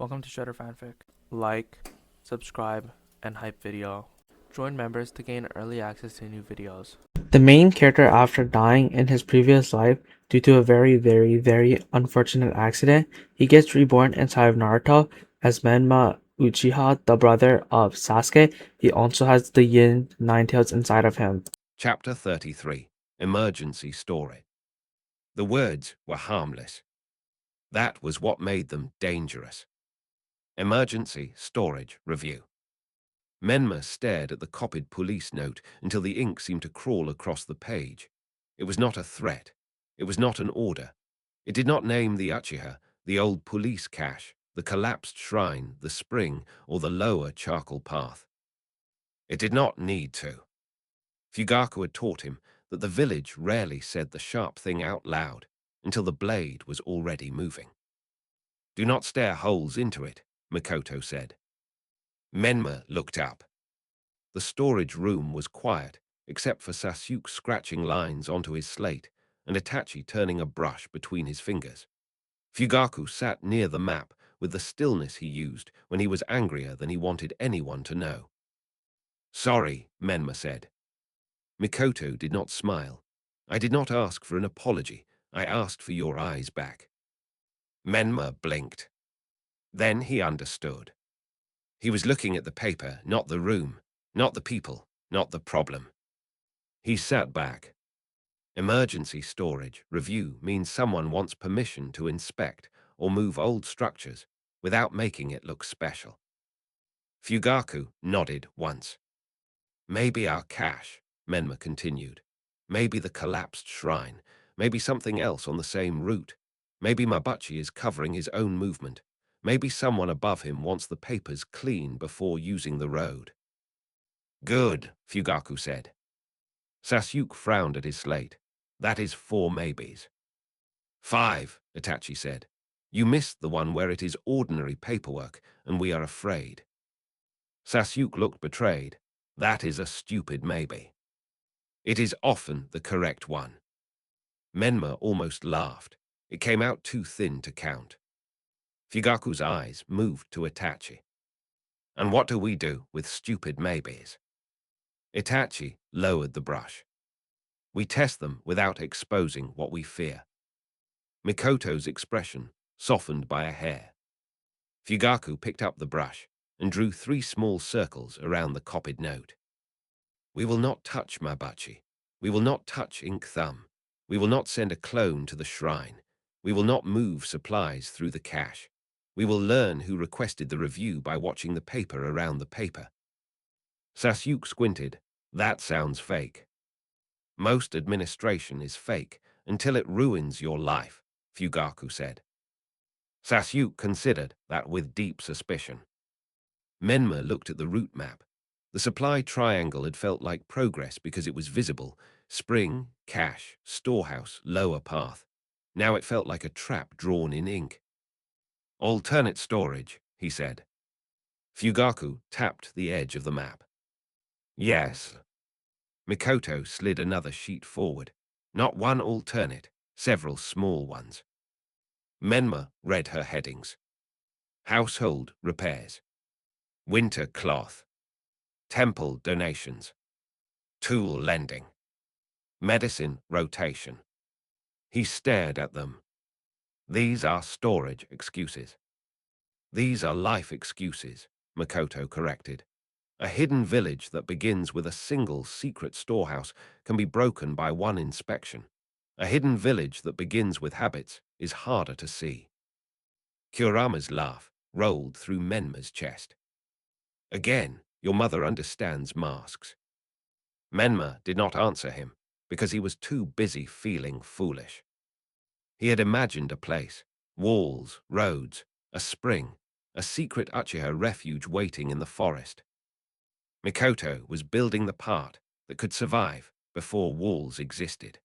Welcome to Shredder Fanfic. Like, subscribe, and hype video. Join members to gain early access to new videos. The main character, after dying in his previous life due to a very unfortunate accident, he gets reborn inside of Naruto as Menma Uchiha, the brother of Sasuke. He also has the Yin Nine Tails inside of him. Chapter 33 Emergency Story. The words were harmless. That was what made them dangerous. Emergency Storage Review. Menma stared at the copied police note until the ink seemed to crawl across the page. It was not a threat. It was not an order. It did not name the Uchiha, the old police cache, the collapsed shrine, the spring, or the lower charcoal path. It did not need to. Fugaku had taught him that the village rarely said the sharp thing out loud until the blade was already moving. "Do not stare holes into it," Mikoto said. Menma looked up. The storage room was quiet, except for Sasuke scratching lines onto his slate and Itachi turning a brush between his fingers. Fugaku sat near the map with the stillness he used when he was angrier than he wanted anyone to know. "Sorry," Menma said. Mikoto did not smile. "I did not ask for an apology. I asked for your eyes back." Menma blinked. Then he understood. He was looking at the paper, not the room, not the people, not the problem. He sat back. Emergency storage review means someone wants permission to inspect or move old structures without making it look special. Fugaku nodded once. "Maybe our cache," Menma continued. "Maybe the collapsed shrine. Maybe something else on the same route. Maybe Mabuchi is covering his own movement. Maybe someone above him wants the papers clean before using the road." "Good," Fugaku said. Sasuke frowned at his slate. "That is 4 maybes." "5," Itachi said. "You missed the one where it is ordinary paperwork, and we are afraid." Sasuke looked betrayed. "That is a stupid maybe." "It is often the correct one." Menma almost laughed. It came out too thin to count. Fugaku's eyes moved to Itachi. "And what do we do with stupid maybes?" Itachi lowered the brush. "We test them without exposing what we fear." Mikoto's expression softened by a hair. Fugaku picked up the brush and drew 3 small circles around the copied note. "We will not touch Mabuchi. We will not touch Ink Thumb. We will not send a clone to the shrine. We will not move supplies through the cache. We will learn who requested the review by watching the paper around the paper." Sasuke squinted. "That sounds fake." "Most administration is fake until it ruins your life," Fugaku said. Sasuke considered that with deep suspicion. Menma looked at the route map. The supply triangle had felt like progress because it was visible: spring, cache, storehouse, lower path. Now it felt like a trap drawn in ink. "Alternate storage," he said. Fugaku tapped the edge of the map. "Yes." Mikoto slid another sheet forward. "Not one alternate, several small ones." Menma read her headings. Household repairs. Winter cloth. Temple donations. Tool lending. Medicine rotation. He stared at them. "These are storage excuses." "These are life excuses," Mikoto corrected. "A hidden village that begins with a single secret storehouse can be broken by one inspection. A hidden village that begins with habits is harder to see." Kurama's laugh rolled through Menma's chest. "Again, your mother understands masks." Menma did not answer him because he was too busy feeling foolish. He had imagined a place, walls, roads, a spring, a secret Uchiha refuge waiting in the forest. Mikoto was building the part that could survive before walls existed.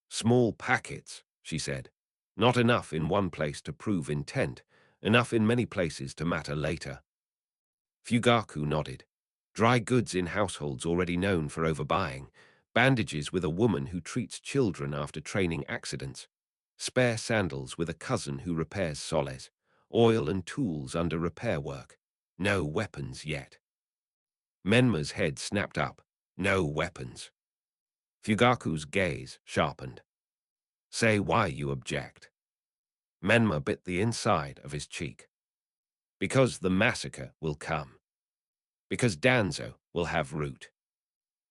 "Small packets," she said. "Not enough in one place to prove intent, enough in many places to matter later." Fugaku nodded. "Dry goods in households already known for overbuying, bandages with a woman who treats children after training accidents, spare sandals with a cousin who repairs soles, oil and tools under repair work. No weapons yet. Menma's head snapped up. No weapons. Fugaku's gaze sharpened. Say why you object. Menma bit the inside of his cheek. Because the massacre will come. Because Danzo will have root.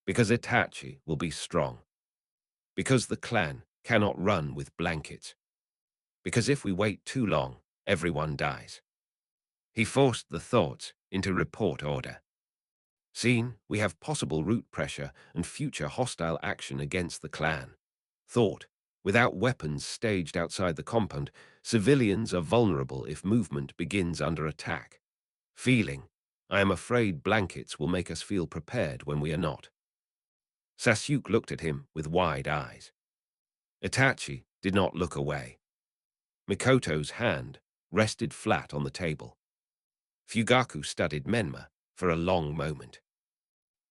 Because Itachi will be strong. Because the clan cannot run with blankets. Because if we wait too long, everyone dies. He forced the thoughts into report order. Seen, we have possible root pressure and future hostile action against the clan. Thought, without weapons staged outside the compound, civilians are vulnerable if movement begins under attack. Feeling, I am afraid blankets will make us feel prepared when we are not. Sasuke looked at him with wide eyes. Itachi did not look away. Mikoto's hand rested flat on the table. Fugaku studied Menma for a long moment.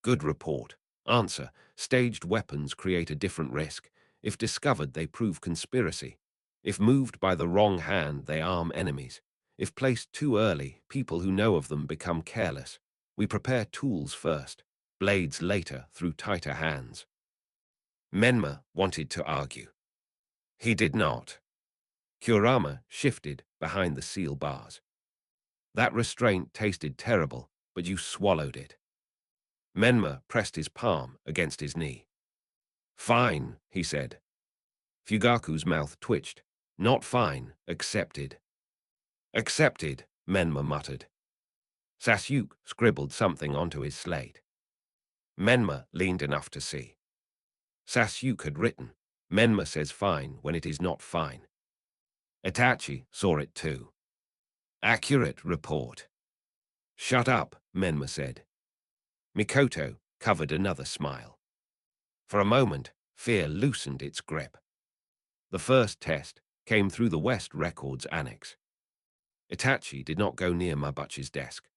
Good report. Answer. Staged weapons create a different risk. If discovered, they prove conspiracy. If moved by the wrong hand, they arm enemies. If placed too early, people who know of them become careless. We prepare tools first, blades later through tighter hands. Menma wanted to argue. He did not. Kurama shifted behind the seal bars. That restraint tasted terrible, but you swallowed it. Menma pressed his palm against his knee. Fine, he said. Fugaku's mouth twitched. Not fine, accepted. Accepted, Menma muttered. Sasuke scribbled something onto his slate. Menma leaned enough to see. Sasuke had written, Menma says fine when it is not fine. Itachi saw it too. Accurate report. Shut up, Menma said. Mikoto covered another smile. For a moment, fear loosened its grip. The first test came through the West Records Annex. Itachi did not go near Mabuchi's desk.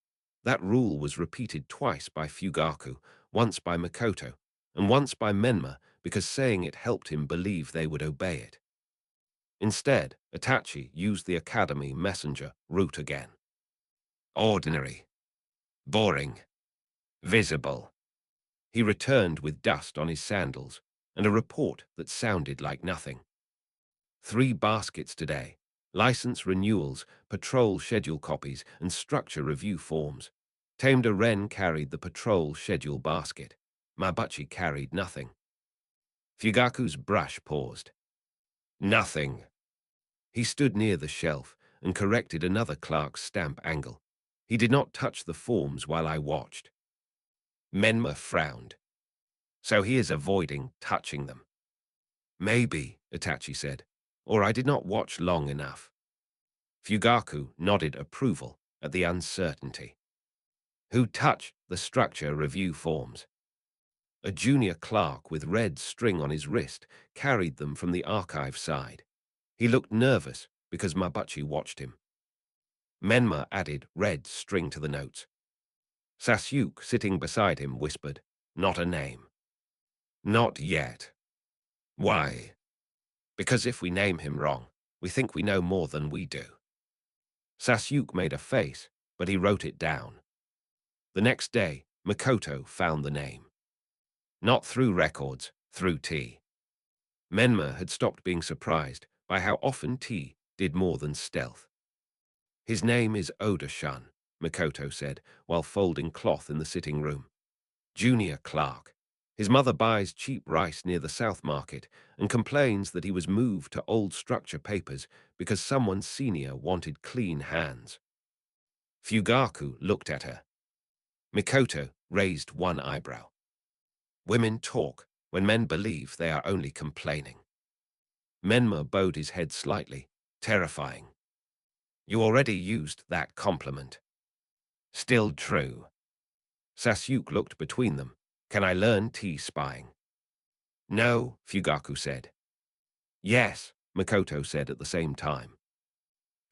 That rule was repeated twice by Fugaku, once by Mikoto, and once by Menma because saying it helped him believe they would obey it. Instead, Itachi used the academy messenger route again. Ordinary. Boring. Visible. He returned with dust on his sandals and a report that sounded like nothing. 3 baskets today. License renewals, patrol schedule copies, and structure review forms. Tameda Ren carried the patrol schedule basket. Mabuchi carried nothing. Fugaku's brush paused. Nothing. He stood near the shelf and corrected another clerk's stamp angle. He did not touch the forms while I watched. Menma frowned. So he is avoiding touching them. Maybe, Itachi said, or I did not watch long enough. Fugaku nodded approval at the uncertainty. Who touched the structure review forms? A junior clerk with red string on his wrist carried them from the archive side. He looked nervous because Mabuchi watched him. Menma added red string to the notes. Sasuke, sitting beside him, whispered, Not a name. Not yet. Why? Because if we name him wrong, we think we know more than we do. Sasuke made a face, but he wrote it down. The next day, Mikoto found the name. Not through records, through T. Menma had stopped being surprised by how often T did more than stealth. His name is Oda-shun, Mikoto said, while folding cloth in the sitting room. Junior clerk. His mother buys cheap rice near the South Market and complains that he was moved to old structure papers because someone senior wanted clean hands. Fugaku looked at her. Mikoto raised one eyebrow. Women talk when men believe they are only complaining. Menma bowed his head slightly, terrifying. You already used that compliment. Still true. Sasuke looked between them. Can I learn T-spying? No, Fugaku said. Yes, Mikoto said at the same time.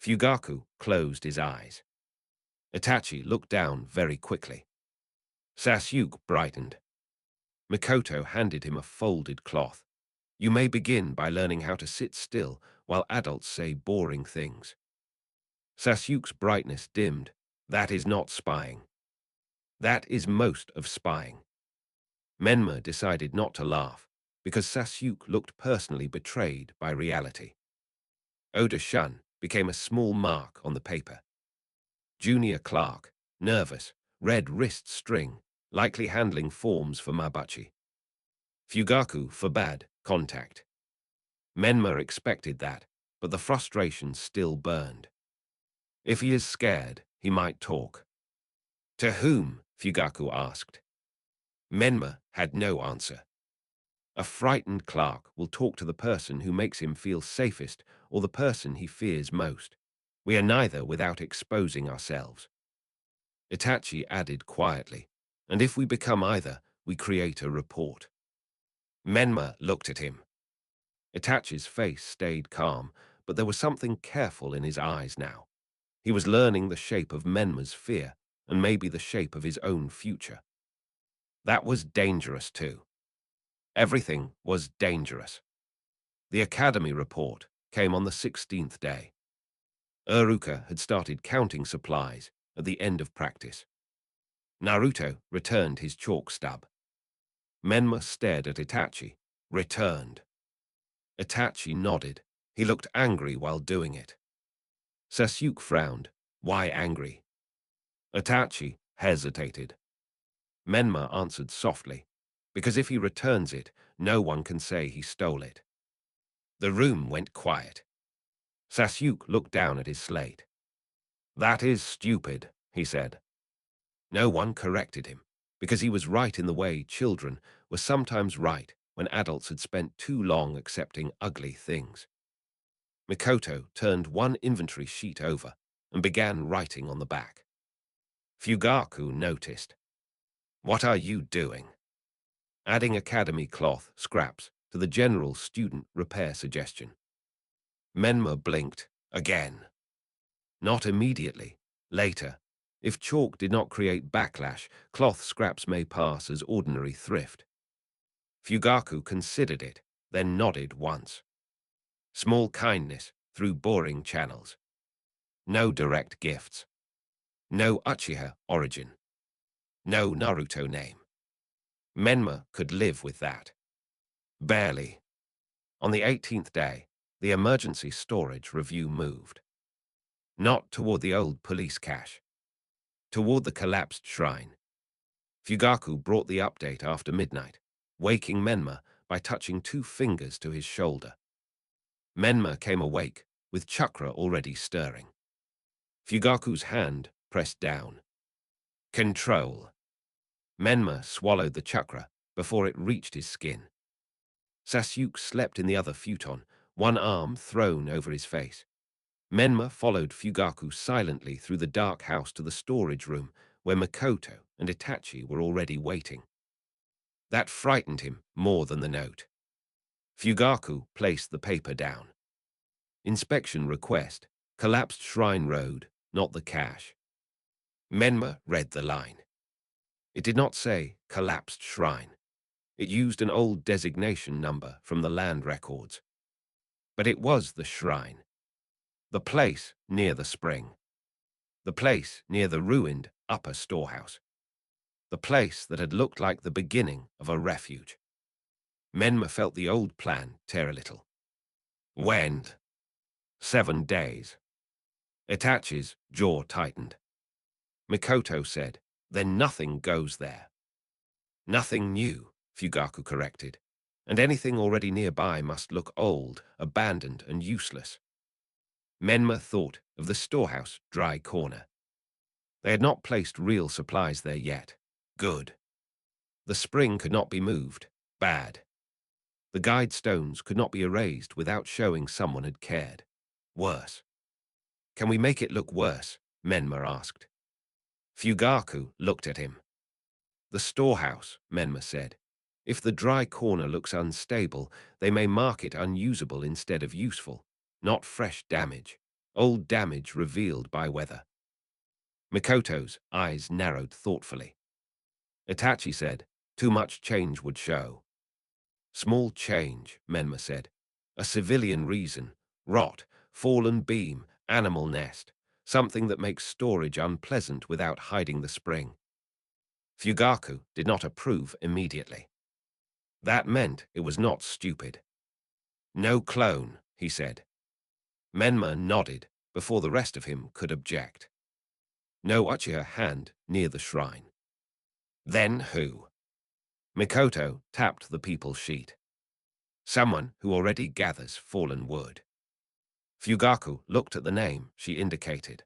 Fugaku closed his eyes. Itachi looked down very quickly. Sasuke brightened. Mikoto handed him a folded cloth. You may begin by learning how to sit still while adults say boring things. Sasuke's brightness dimmed. That is not spying. That is most of spying. Menma decided not to laugh, because Sasuke looked personally betrayed by reality. Oda Shun became a small mark on the paper. Junior clerk, nervous, red wrist string, likely handling forms for Mabuchi. Fugaku forbade contact. Menma expected that, but the frustration still burned. If he is scared, he might talk. To whom? Fugaku asked. Menma had no answer. A frightened clerk will talk to the person who makes him feel safest or the person he fears most. We are neither without exposing ourselves. Itachi added quietly, and if we become either, we create a report. Menma looked at him. Itachi's face stayed calm, but there was something careful in his eyes now. He was learning the shape of Menma's fear, and maybe the shape of his own future. That was dangerous too. Everything was dangerous. The academy report came on the 16th day. Iruka had started counting supplies at the end of practice. Naruto returned his chalk stub. Menma stared at Itachi, returned. Itachi nodded. He looked angry while doing it. Sasuke frowned. Why angry? Itachi hesitated. Menma answered softly, because if he returns it, no one can say he stole it. The room went quiet. Sasuke looked down at his slate. That is stupid, he said. No one corrected him, because he was right in the way children were sometimes right when adults had spent too long accepting ugly things. Mikoto turned one inventory sheet over and began writing on the back. Fugaku noticed. What are you doing? Adding academy cloth scraps to the general student repair suggestion. Menma blinked again. Not immediately. Later. If chalk did not create backlash, cloth scraps may pass as ordinary thrift. Fugaku considered it, then nodded once. Small kindness through boring channels. No direct gifts. No Uchiha origin. No Naruto name. Menma could live with that. Barely. On the 18th day, the emergency storage review moved. Not toward the old police cache. Toward the collapsed shrine. Fugaku brought the update after midnight, waking Menma by touching 2 fingers to his shoulder. Menma came awake, with chakra already stirring. Fugaku's hand pressed down. Control. Menma swallowed the chakra before it reached his skin. Sasuke slept in the other futon, one arm thrown over his face. Menma followed Fugaku silently through the dark house to the storage room where Mikoto and Itachi were already waiting. That frightened him more than the note. Fugaku placed the paper down. Inspection request, collapsed Shrine Road, not the cache. Menma read the line. It did not say collapsed shrine. It used an old designation number from the land records. But it was the shrine. The place near the spring. The place near the ruined upper storehouse. The place that had looked like the beginning of a refuge. Menma felt the old plan tear a little. When? 7 days. Itachi's jaw tightened. Mikoto said, then nothing goes there. Nothing new, Fugaku corrected, and anything already nearby must look old, abandoned, and useless. Menma thought of the storehouse dry corner. They had not placed real supplies there yet. Good. The spring could not be moved. Bad. The guide stones could not be erased without showing someone had cared. Worse. Can we make it look worse? Menma asked. Fugaku looked at him. The storehouse, Menma said. If the dry corner looks unstable, they may mark it unusable instead of useful, not fresh damage, old damage revealed by weather. Mikoto's eyes narrowed thoughtfully. Itachi said, too much change would show. Small change, Menma said. A civilian reason, rot, fallen beam, animal nest. something that makes storage unpleasant without hiding the spring. Fugaku did not approve immediately. That meant it was not stupid. No clone, he said. Menma nodded before the rest of him could object. No Uchiha hand near the shrine. Then who? Mikoto tapped the people sheet. Someone who already gathers fallen wood. Fugaku looked at the name she indicated.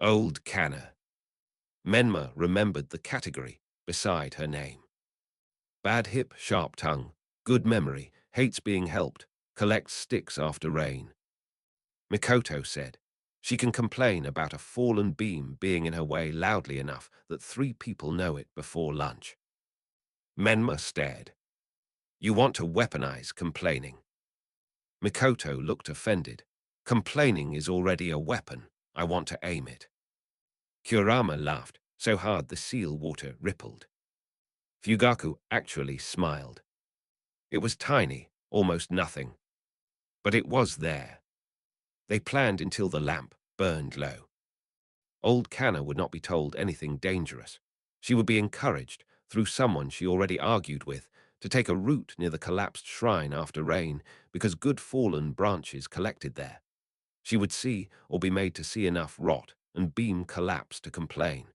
Old Kanna. Menma remembered the category beside her name. Bad hip, sharp tongue, good memory, hates being helped, collects sticks after rain. Mikoto said, she can complain about a fallen beam being in her way loudly enough that 3 people know it before lunch. Menma stared. You want to weaponize complaining. Mikoto looked offended. Complaining is already a weapon. I want to aim it. Kurama laughed so hard the seal water rippled. Fugaku actually smiled. It was tiny, almost nothing. But it was there. They planned until the lamp burned low. Old Kanna would not be told anything dangerous. She would be encouraged, through someone she already argued with, to take a route near the collapsed shrine after rain because good fallen branches collected there. She would see or be made to see enough rot and beam collapse to complain.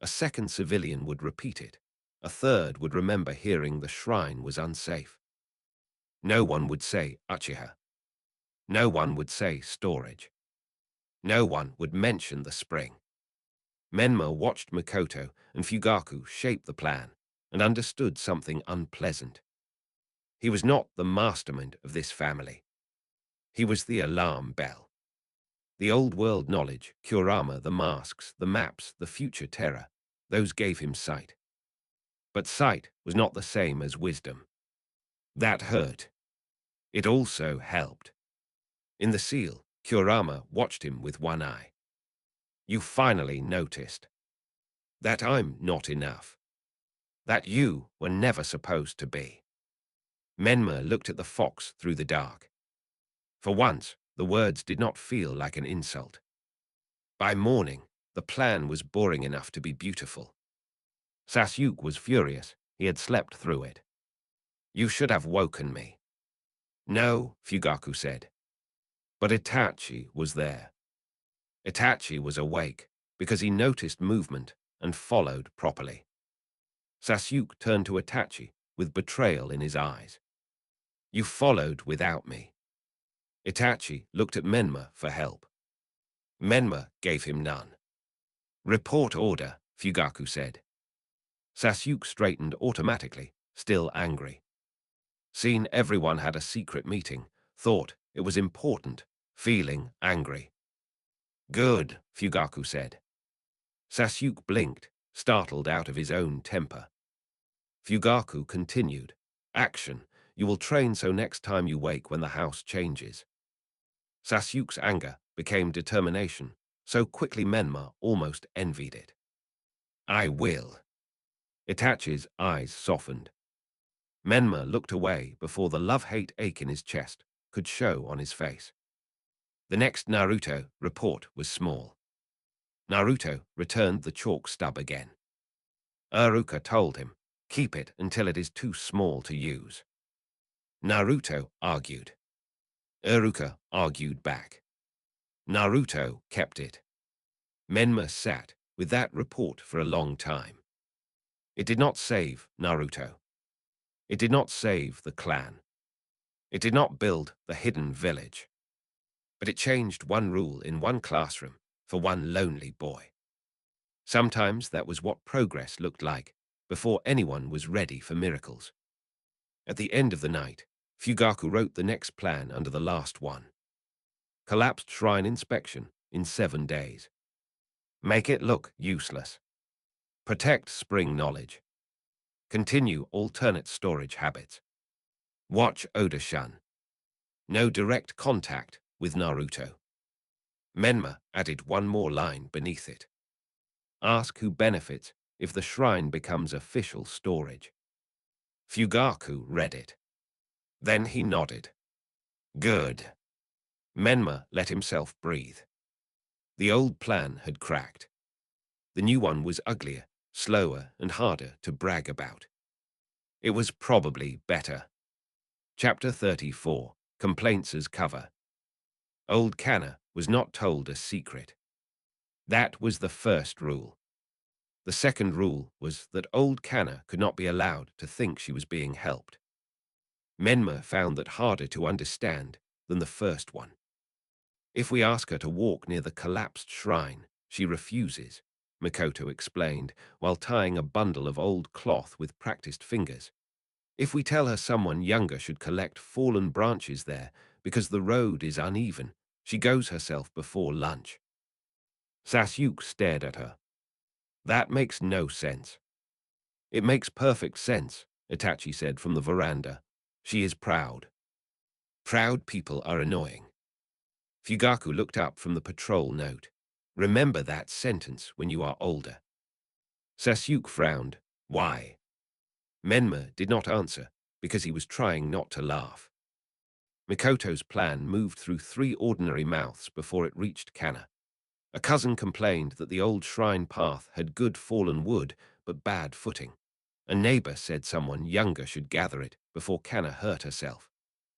A second civilian would repeat it. A third would remember hearing the shrine was unsafe. No one would say Uchiha. No one would say storage. No one would mention the spring. Menma watched Mikoto and Fugaku shape the plan and understood something unpleasant. He was not the mastermind of this family. He was the alarm bell. The old world knowledge, Kurama, the masks, the maps, the future terror, those gave him sight. But sight was not the same as wisdom. That hurt. It also helped. In the seal, Kurama watched him with one eye. You finally noticed that I'm not enough. That you were never supposed to be. Menma looked at the fox through the dark. For once, the words did not feel like an insult. By morning, the plan was boring enough to be beautiful. Sasuke was furious. He had slept through it. You should have woken me. No, Fugaku said. But Itachi was there. Itachi was awake because he noticed movement and followed properly. Sasuke turned to Itachi with betrayal in his eyes. You followed without me. Itachi looked at Menma for help. Menma gave him none. Report order, Fugaku said. Sasuke straightened automatically, still angry. Seen everyone had a secret meeting, thought it was important, feeling angry. Good, Fugaku said. Sasuke blinked, startled out of his own temper. Fugaku continued. Action. You will train so next time you wake when the house changes. Sasuke's anger became determination, so quickly Menma almost envied it. I will. Itachi's eyes softened. Menma looked away before the love-hate ache in his chest could show on his face. The next Naruto report was small. Naruto returned the chalk stub again. Iruka told him, keep it until it is too small to use. Naruto argued. Iruka argued back. Naruto kept it. Menma sat with that report for a long time. It did not save Naruto. It did not save the clan. It did not build the hidden village. But it changed one rule in one classroom for one lonely boy. Sometimes that was what progress looked like before anyone was ready for miracles. At the end of the night, Fugaku wrote the next plan under the last one. Collapsed shrine inspection in 7 days. Make it look useless. Protect spring knowledge. Continue alternate storage habits. Watch Oda-shun. No direct contact with Naruto. Menma added one more line beneath it. Ask who benefits if the shrine becomes official storage. Fugaku read it. Then he nodded. Good. Menma let himself breathe. The old plan had cracked. The new one was uglier, slower, and harder to brag about. It was probably better. Chapter 34, Complaints as Cover. Old Canna was not told a secret. That was the first rule. The second rule was that old Canna could not be allowed to think she was being helped. Menma found that harder to understand than the first one. If we ask her to walk near the collapsed shrine, she refuses, Mikoto explained, while tying a bundle of old cloth with practiced fingers. If we tell her someone younger should collect fallen branches there because the road is uneven, she goes herself before lunch. Sasuke stared at her. That makes no sense. It makes perfect sense, Itachi said from the veranda. She is proud. Proud people are annoying. Fugaku looked up from the patrol note. Remember that sentence when you are older. Sasuke frowned. Why? Menma did not answer because he was trying not to laugh. Mikoto's plan moved through 3 ordinary mouths before it reached Kanna. A cousin complained that the old shrine path had good fallen wood but bad footing. A neighbor said someone younger should gather it before Kanna hurt herself.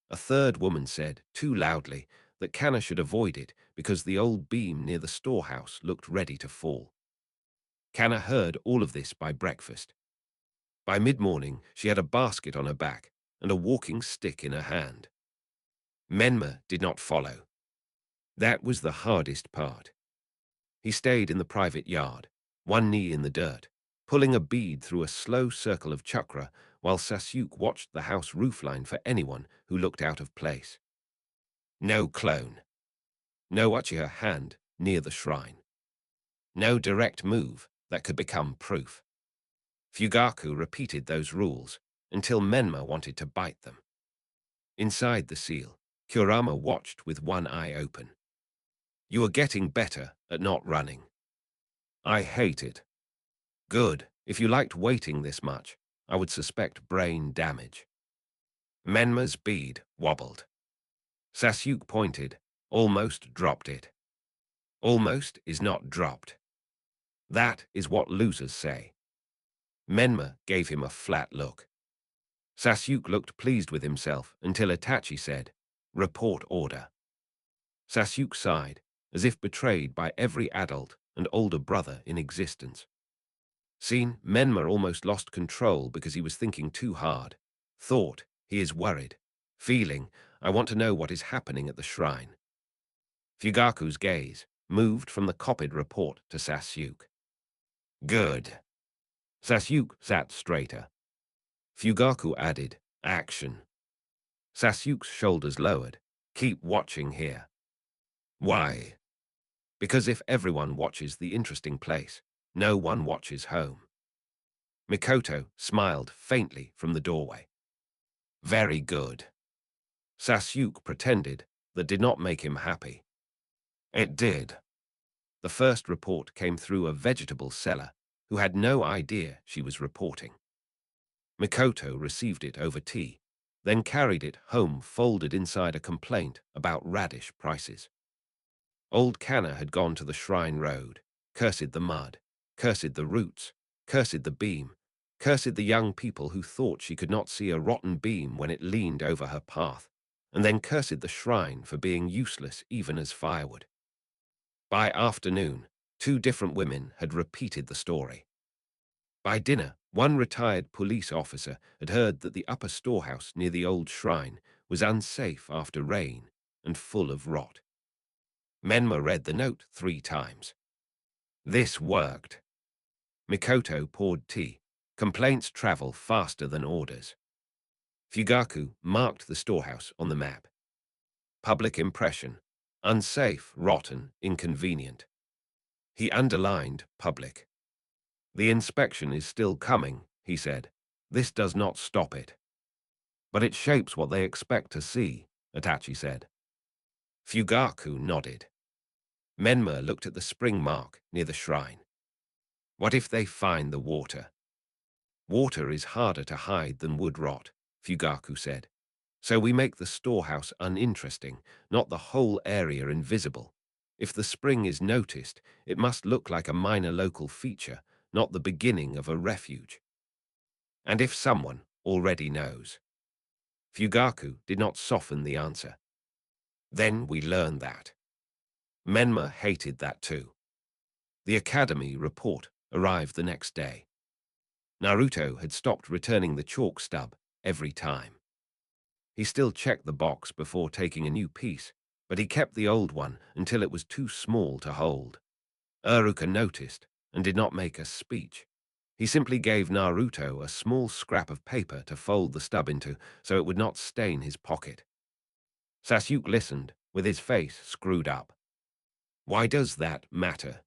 A third woman said, too loudly, that Kanna should avoid it because the old beam near the storehouse looked ready to fall. Kanna heard all of this by breakfast. By mid-morning, she had a basket on her back and a walking stick in her hand. Menma did not follow. That was the hardest part. He stayed in the private yard, one knee in the dirt, pulling a bead through a slow circle of chakra while Sasuke watched the house roofline for anyone who looked out of place. No clone. No Uchiha hand near the shrine. No direct move that could become proof. Fugaku repeated those rules until Menma wanted to bite them. Inside the seal, Kurama watched with one eye open. You are getting better at not running. I hate it. Good. If you liked waiting this much, I would suspect brain damage. Menma's bead wobbled. Sasuke pointed, almost dropped it. Almost is not dropped. That is what losers say. Menma gave him a flat look. Sasuke looked pleased with himself until Itachi said, report order. Sasuke sighed, as if betrayed by every adult and older brother in existence. Seen, Menma almost lost control because he was thinking too hard. Thought, he is worried. Feeling, I want to know what is happening at the shrine. Fugaku's gaze moved from the copied report to Sasuke. Good. Sasuke sat straighter. Fugaku added, action. Sasuke's shoulders lowered. Keep watching here. Why? Because if everyone watches the interesting place, no one watches home. Mikoto smiled faintly from the doorway. Very good. Sasuke pretended that did not make him happy. It did. The first report came through a vegetable seller who had no idea she was reporting. Mikoto received it over tea, then carried it home folded inside a complaint about radish prices. Old Kanna had gone to the shrine road, cursed the mud, cursed the roots, cursed the beam, cursed the young people who thought she could not see a rotten beam when it leaned over her path, and then cursed the shrine for being useless even as firewood. By afternoon, 2 different women had repeated the story. By dinner, one retired police officer had heard that the upper storehouse near the old shrine was unsafe after rain and full of rot. Menma read the note 3 times. This worked. Mikoto poured tea. Complaints travel faster than orders. Fugaku marked the storehouse on the map. Public impression. Unsafe, rotten, inconvenient. He underlined public. The inspection is still coming, he said. This does not stop it. But it shapes what they expect to see, Itachi said. Fugaku nodded. Menma looked at the spring mark near the shrine. What if they find the water? Water is harder to hide than wood rot, Fugaku said. So we make the storehouse uninteresting, not the whole area invisible. If the spring is noticed, it must look like a minor local feature, not the beginning of a refuge. And if someone already knows? Fugaku did not soften the answer. Then we learn that. Menma hated that too. The academy report arrived the next day. Naruto had stopped returning the chalk stub every time. He still checked the box before taking a new piece, but he kept the old one until it was too small to hold. Uruka noticed and did not make a speech. He simply gave Naruto a small scrap of paper to fold the stub into so it would not stain his pocket. Sasuke listened, with his face screwed up. Why does that matter?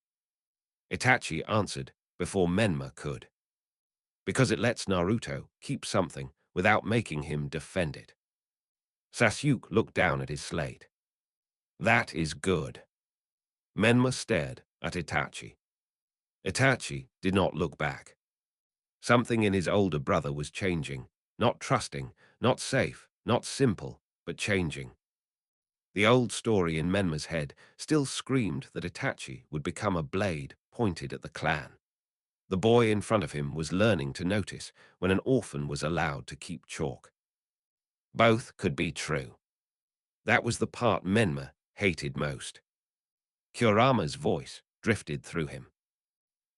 Itachi answered before Menma could. Because it lets Naruto keep something without making him defend it. Sasuke looked down at his slate. That is good. Menma stared at Itachi. Itachi did not look back. Something in his older brother was changing, not trusting, not safe, not simple, but changing. The old story in Menma's head still screamed that Itachi would become a blade pointed at the clan. The boy in front of him was learning to notice when an orphan was allowed to keep chalk. Both could be true. That was the part Menma hated most. Kurama's voice drifted through him.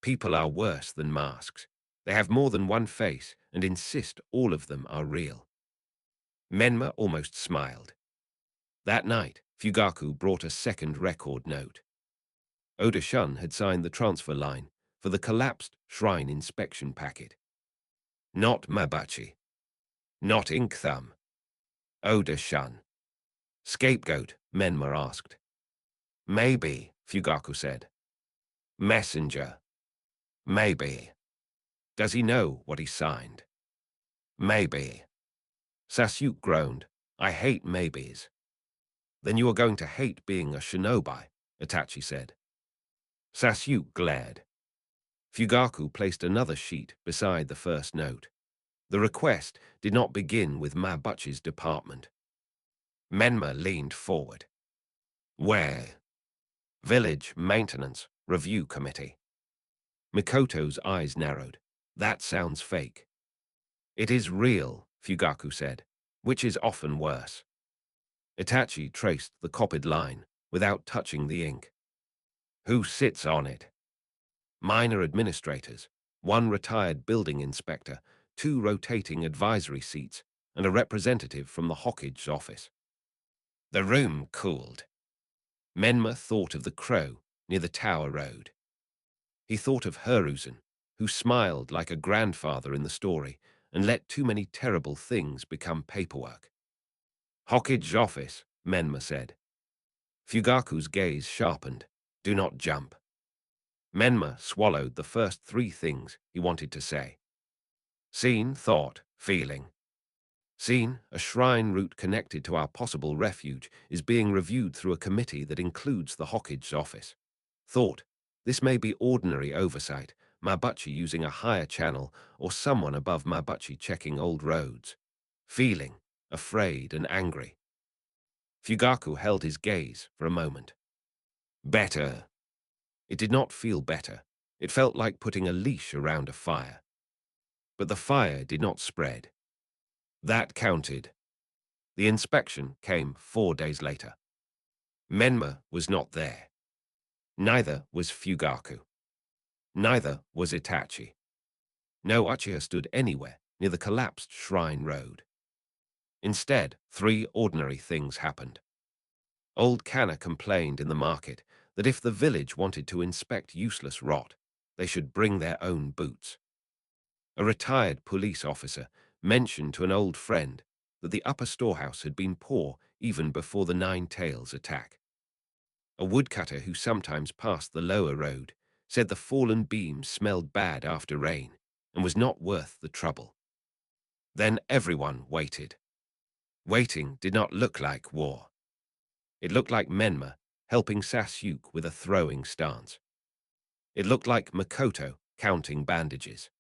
People are worse than masks. They have more than one face and insist all of them are real. Menma almost smiled. That night, Fugaku brought a second record note. Oda-shun had signed the transfer line for the collapsed shrine inspection packet. Not Mabachi. Not Ink Thumb. Oda-shun. Scapegoat, Menma asked. Maybe, Fugaku said. Messenger. Maybe. Does he know what he signed? Maybe. Sasuke groaned. I hate maybes. Then you are going to hate being a shinobi, Itachi said. Sasuke glared. Fugaku placed another sheet beside the first note. The request did not begin with Mabuchi's department. Menma leaned forward. Where? Village Maintenance Review Committee. Mikoto's eyes narrowed. That sounds fake. It is real, Fugaku said, which is often worse. Itachi traced the copied line without touching the ink. Who sits on it? Minor administrators, one retired building inspector, two rotating advisory seats, and a representative from the Hokage office. The room cooled. Menma thought of the crow near the Tower Road. He thought of Hiruzen, who smiled like a grandfather in the story and let too many terrible things become paperwork. Hokage office, Menma said. Fugaku's gaze sharpened. Do not jump. Menma swallowed the first three things he wanted to say. Seen, thought, feeling. Seen, a shrine route connected to our possible refuge is being reviewed through a committee that includes the Hokage's office. Thought, this may be ordinary oversight, Mabuchi using a higher channel or someone above Mabuchi checking old roads. Feeling, afraid and angry. Fugaku held his gaze for a moment. Better. It did not feel better. It felt like putting a leash around a fire. But the fire did not spread. That counted. The inspection came 4 days later. Menma was not there. Neither was Fugaku. Neither was Itachi. No Uchiha stood anywhere near the collapsed shrine road. Instead, 3 ordinary things happened. Old Kana complained in the market that if the village wanted to inspect useless rot, they should bring their own boots. A retired police officer mentioned to an old friend that the upper storehouse had been poor even before the Nine Tails attack. A woodcutter who sometimes passed the lower road said the fallen beams smelled bad after rain and was not worth the trouble. Then everyone waited. Waiting did not look like war. It looked like Menma helping Sasuke with a throwing stance. It looked like Mikoto counting bandages.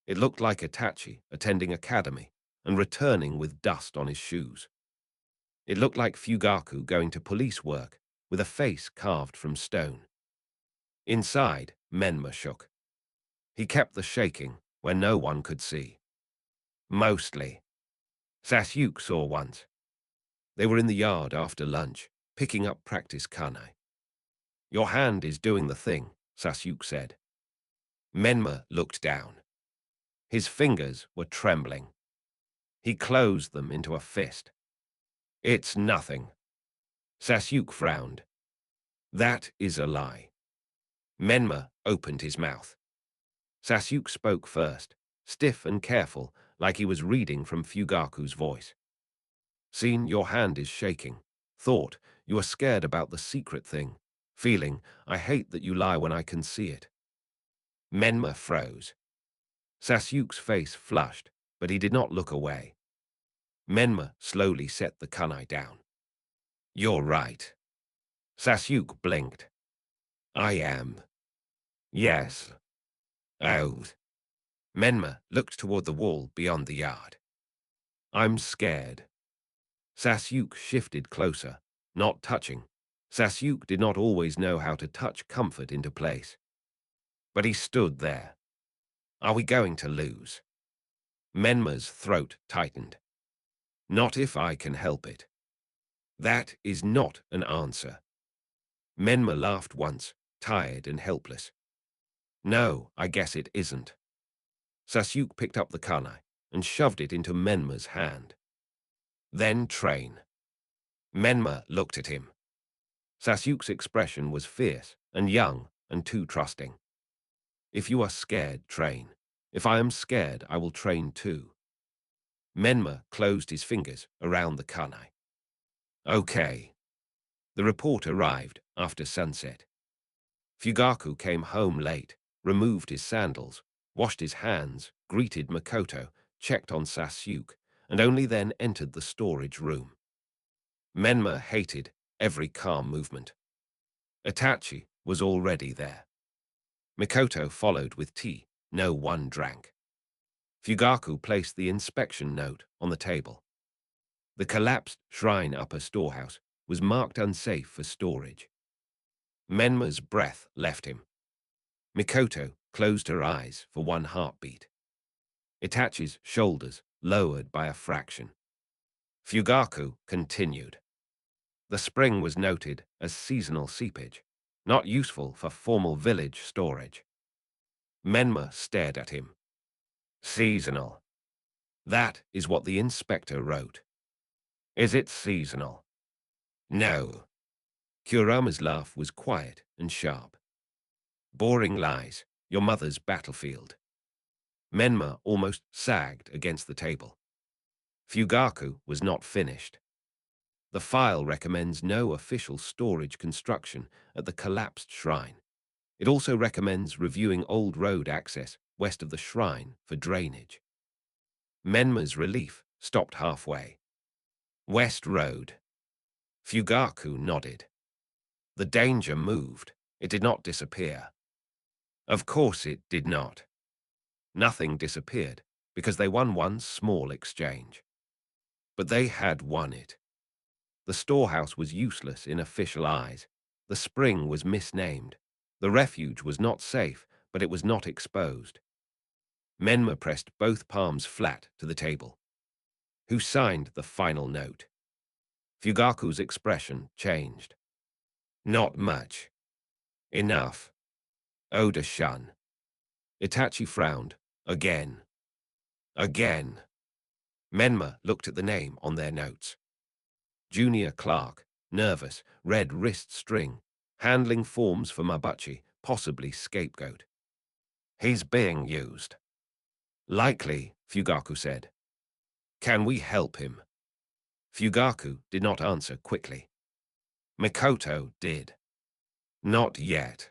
It looked like Itachi attending academy and returning with dust on his shoes. It looked like Fugaku going to police work with a face carved from stone. Inside, Menma shook. He kept the shaking where no one could see. Mostly. Sasuke saw once. They were in the yard after lunch, picking up practice kanai. Your hand is doing the thing, Sasuke said. Menma looked down. His fingers were trembling. He closed them into a fist. It's nothing. Sasuke frowned. That is a lie. Menma opened his mouth. Sasuke spoke first, stiff and careful, like he was reading from Fugaku's voice. Seen your hand is shaking. Thought you are scared about the secret thing. Feeling I hate that you lie when I can see it. Menma froze. Sasuke's face flushed, but he did not look away. Menma slowly set the kunai down. You're right. Sasuke blinked. I am. Yes. Oh. Menma looked toward the wall beyond the yard. I'm scared. Sasuke shifted closer, not touching. Sasuke did not always know how to touch comfort into place. But he stood there. Are we going to lose? Menma's throat tightened. Not if I can help it. That is not an answer. Menma laughed once, tired and helpless. No, I guess it isn't. Sasuke picked up the kunai and shoved it into Menma's hand. Then train. Menma looked at him. Sasuke's expression was fierce and young and too trusting. If you are scared, train. If I am scared, I will train too. Menma closed his fingers around the kunai. Okay. The report arrived after sunset. Fugaku came home late, removed his sandals, washed his hands, greeted Makoto, checked on Sasuke, and only then entered the storage room. Menma hated every calm movement. Itachi was already there. Mikoto followed with tea. No one drank. Fugaku placed the inspection note on the table. The collapsed shrine upper storehouse was marked unsafe for storage. Menma's breath left him. Mikoto closed her eyes for one heartbeat. Itachi's shoulders lowered by a fraction. Fugaku continued. The spring was noted as seasonal seepage, not useful for formal village storage. Menma stared at him. Seasonal. That is what the inspector wrote. Is it seasonal? No. Kurama's laugh was quiet and sharp. Boring lies, your mother's battlefield. Menma almost sagged against the table. Fugaku was not finished. The file recommends no official storage construction at the collapsed shrine. It also recommends reviewing old road access west of the shrine for drainage. Menma's relief stopped halfway. West Road. Fugaku nodded. The danger moved. It did not disappear. Of course it did not. Nothing disappeared because they won one small exchange. But they had won it. The storehouse was useless in official eyes. The spring was misnamed. The refuge was not safe, but it was not exposed. Menma pressed both palms flat to the table. Who signed the final note? Fugaku's expression changed. Not much. Enough. Oda-shun. Itachi frowned. Again. Again. Menma looked at the name on their notes. Junior clerk, nervous, red wrist string, handling forms for Mabuchi, possibly scapegoat. He's being used. Likely, Fugaku said. Can we help him? Fugaku did not answer quickly. Mikoto did. Not yet.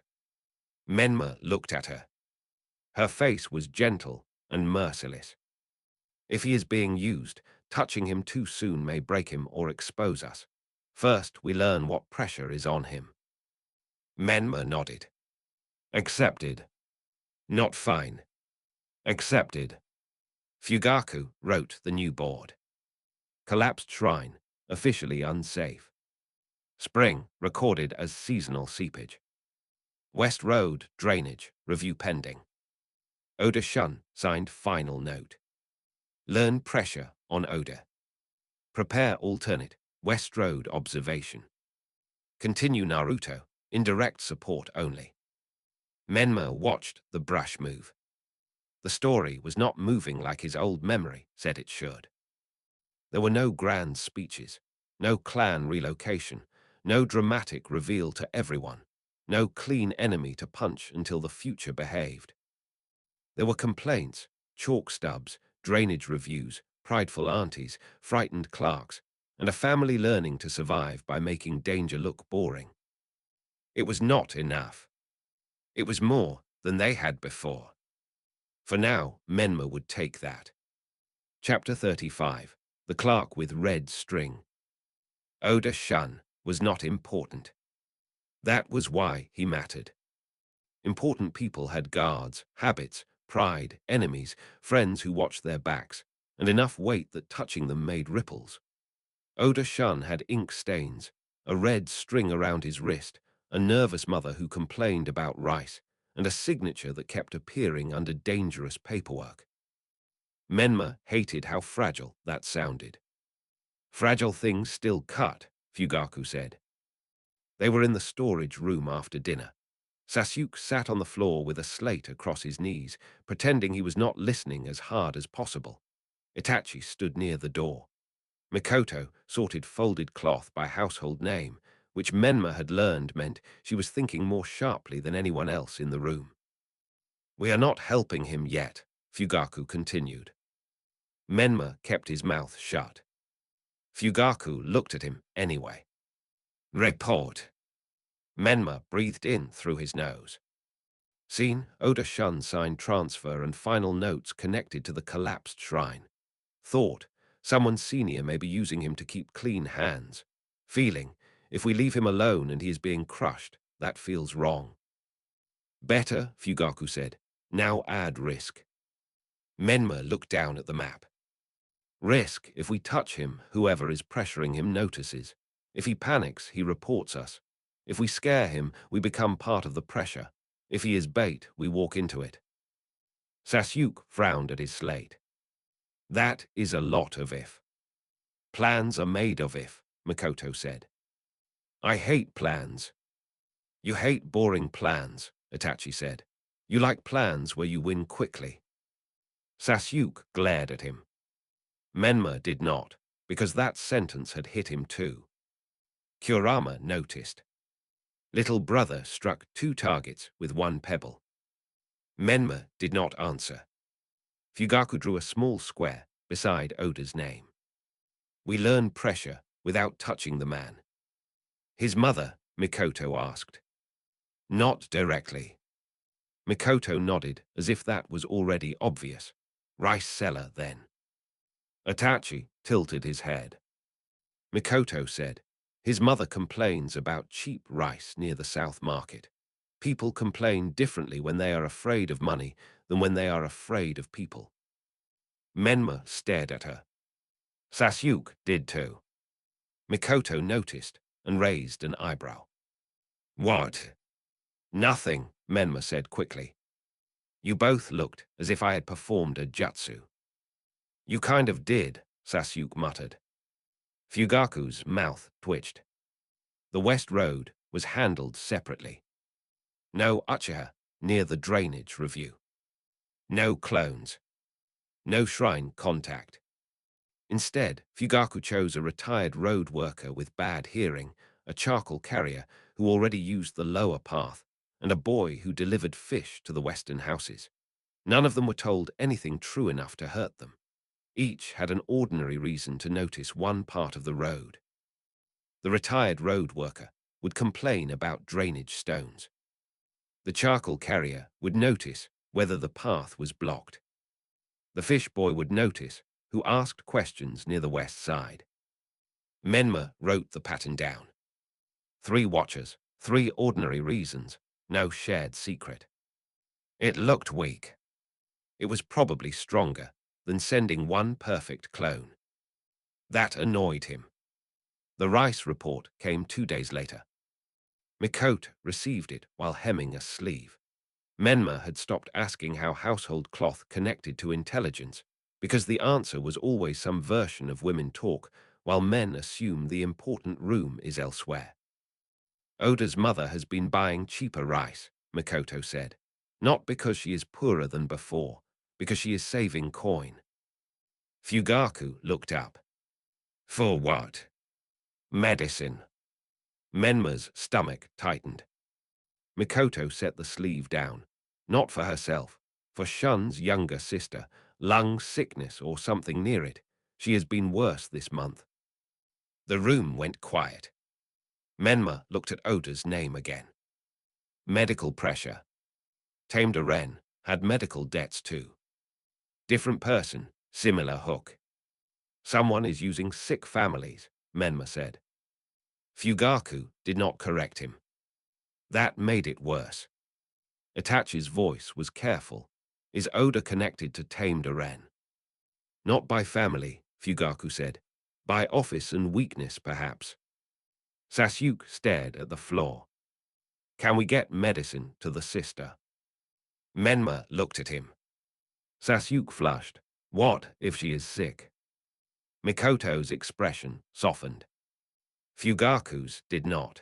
Menma looked at her. Her face was gentle and merciless. If he is being used, touching him too soon may break him or expose us. First, we learn what pressure is on him. Menma nodded. Accepted. Not fine. Accepted. Fugaku wrote the new board. Collapsed shrine, officially unsafe. Spring recorded as seasonal seepage. West Road drainage review pending. Oda Shun signed final note. Learn pressure on Oda. Prepare alternate West Road observation. Continue Naruto, indirect support only. Menma watched the brush move. The story was not moving like his old memory said it should. There were no grand speeches, no clan relocation, no dramatic reveal to everyone, no clean enemy to punch until the future behaved. There were complaints, chalk stubs, drainage reviews, prideful aunties, frightened clerks, and a family learning to survive by making danger look boring. It was not enough. It was more than they had before. For now, Menma would take that. Chapter 35. The Clerk with Red String. Oda Shun was not important. That was why he mattered. Important people had guards, habits, pride, enemies, friends who watched their backs, and enough weight that touching them made ripples. Oda Shun had ink stains, a red string around his wrist, a nervous mother who complained about rice, and a signature that kept appearing under dangerous paperwork. Menma hated how fragile that sounded. Fragile things still cut, Fugaku said. They were in the storage room after dinner. Sasuke sat on the floor with a slate across his knees, pretending he was not listening as hard as possible. Itachi stood near the door. Mikoto sorted folded cloth by household name, which Menma had learned meant she was thinking more sharply than anyone else in the room. We are not helping him yet, Fugaku continued. Menma kept his mouth shut. Fugaku looked at him anyway. Report. Menma breathed in through his nose. Seen, Oda Shun signed transfer and final notes connected to the collapsed shrine. Thought, someone senior may be using him to keep clean hands. Feeling, if we leave him alone and he is being crushed, that feels wrong. Better, Fugaku said. Now add risk. Menma looked down at the map. Risk, if we touch him, whoever is pressuring him notices. If he panics, he reports us. If we scare him, we become part of the pressure. If he is bait, we walk into it. Sasuke frowned at his slate. That is a lot of if. Plans are made of if, Mikoto said. I hate plans. You hate boring plans, Itachi said. You like plans where you win quickly. Sasuke glared at him. Menma did not, because that sentence had hit him too. Kurama noticed. Little brother struck 2 targets with 1 pebble. Menma did not answer. Fugaku drew a small square beside Oda's name. We learn pressure without touching the man. His mother, Mikoto asked. Not directly. Mikoto nodded as if that was already obvious. Rice seller, then. Itachi tilted his head. Mikoto said, his mother complains about cheap rice near the South Market. People complain differently when they are afraid of money than when they are afraid of people. Menma stared at her. Sasuke did too. Mikoto noticed and raised an eyebrow. What? Nothing, Menma said quickly. You both looked as if I had performed a jutsu. You kind of did, Sasuke muttered. Fugaku's mouth twitched. The West Road was handled separately. No Uchiha near the drainage review. No clones. No shrine contact. Instead, Fugaku chose a retired road worker with bad hearing, a charcoal carrier who already used the lower path, and a boy who delivered fish to the western houses. None of them were told anything true enough to hurt them. Each had an ordinary reason to notice one part of the road. The retired road worker would complain about drainage stones. The charcoal carrier would notice whether the path was blocked. The fish boy would notice who asked questions near the west side. Menma wrote the pattern down. 3 watchers, 3 ordinary reasons, no shared secret. It looked weak. It was probably stronger than sending 1 perfect clone. That annoyed him. The rice report came 2 days later. Mikoto received it while hemming a sleeve. Menma had stopped asking how household cloth connected to intelligence, because the answer was always some version of women talk, while men assume the important room is elsewhere. Oda's mother has been buying cheaper rice, Mikoto said. Not because she is poorer than before, because she is saving coin. Fugaku looked up. For what? Medicine. Menma's stomach tightened. Mikoto set the sleeve down, not for herself, for Shun's younger sister, lung sickness or something near it. She has been worse this month. The room went quiet. Menma looked at Oda's name again. Medical pressure. Tamed Ren had medical debts too. Different person, similar hook. Someone is using sick families, Menma said. Fugaku did not correct him. That made it worse. Itachi's voice was careful. Is Oda connected to tamed Ren? Not by family, Fugaku said. By office and weakness, perhaps. Sasuke stared at the floor. Can we get medicine to the sister? Menma looked at him. Sasuke flushed. What if she is sick? Mikoto's expression softened. Fugaku's did not.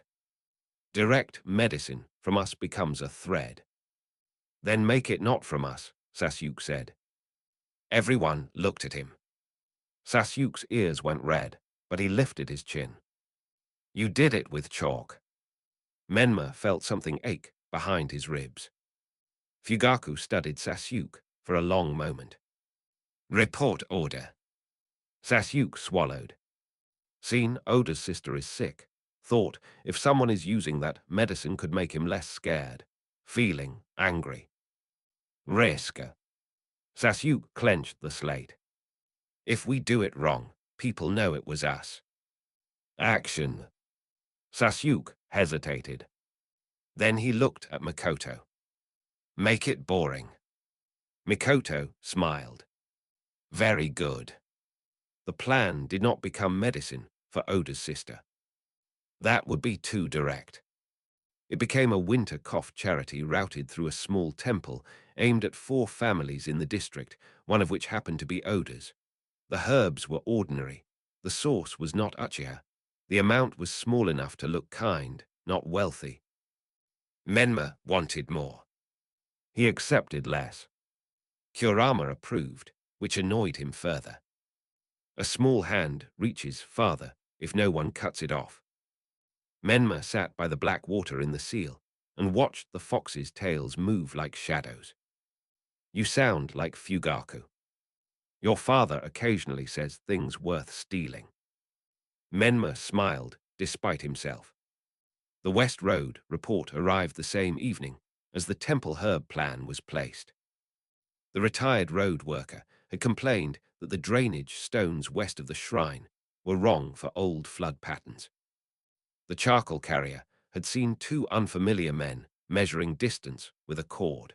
Direct medicine from us becomes a thread. Then make it not from us, Sasuke said. Everyone looked at him. Sasuke's ears went red, but he lifted his chin. You did it with chalk. Menma felt something ache behind his ribs. Fugaku studied Sasuke for a long moment. Report order. Sasuke swallowed. Seen Oda's sister is sick. Thought if someone is using that medicine could make him less scared. Feeling angry. Risk. Sasuke clenched the slate. If we do it wrong, people know it was us. Action. Sasuke hesitated. Then he looked at Mikoto. Make it boring. Mikoto smiled. Very good. The plan did not become medicine for Oda's sister. That would be too direct. It became a winter cough charity routed through a small temple aimed at 4 families in the district, one of which happened to be Oda's. The herbs were ordinary. The source was not Uchiha. The amount was small enough to look kind, not wealthy. Menma wanted more. He accepted less. Kurama approved, which annoyed him further. A small hand reaches farther if no one cuts it off. Menma sat by the black water in the seal and watched the foxes' tails move like shadows. You sound like Fugaku. Your father occasionally says things worth stealing. Menma smiled despite himself. The West Road report arrived the same evening as the temple herb plan was placed. The retired road worker had complained that the drainage stones west of the shrine were wrong for old flood patterns. The charcoal carrier had seen 2 unfamiliar men measuring distance with a cord.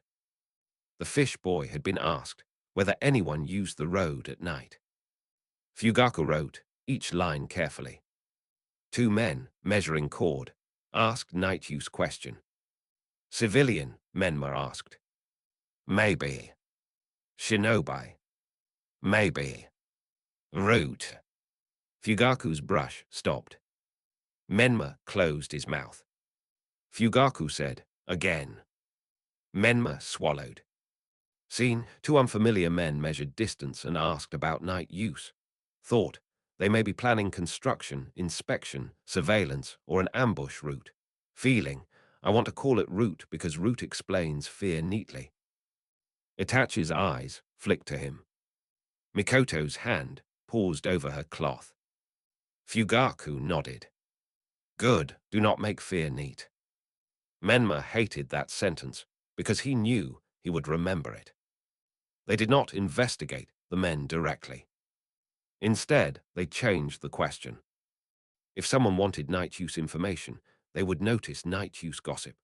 The fish boy had been asked whether anyone used the road at night. Fugaku wrote each line carefully. 2 men measuring cord asked night use question. Civilian, Menma asked. Maybe. Shinobi. Maybe. Root. Fugaku's brush stopped. Menma closed his mouth. Fugaku said, again. Menma swallowed. Seen 2 unfamiliar men measured distance and asked about night use. Thought they may be planning construction, inspection, surveillance, or an ambush route. Feeling, I want to call it route because route explains fear neatly. Itachi's eyes flicked to him. Mikoto's hand paused over her cloth. Fugaku nodded. Good, do not make fear neat. Menma hated that sentence because he knew he would remember it. They did not investigate the men directly. Instead, they changed the question. If someone wanted night use information, they would notice night use gossip.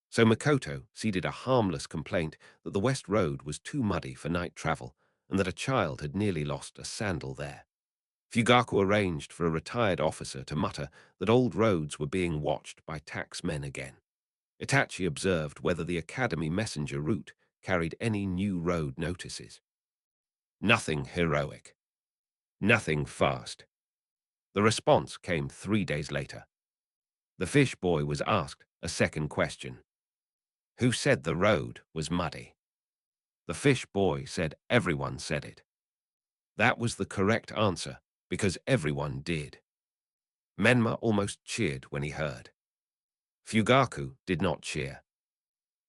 So Mikoto seeded a harmless complaint that the West Road was too muddy for night travel and that a child had nearly lost a sandal there. Fugaku arranged for a retired officer to mutter that old roads were being watched by tax men again. Itachi observed whether the academy messenger route carried any new road notices. Nothing heroic. Nothing fast. The response came 3 days later. The fish boy was asked a second question. Who said the road was muddy? The fish boy said everyone said it. That was the correct answer, because everyone did. Menma almost cheered when he heard. Fugaku did not cheer.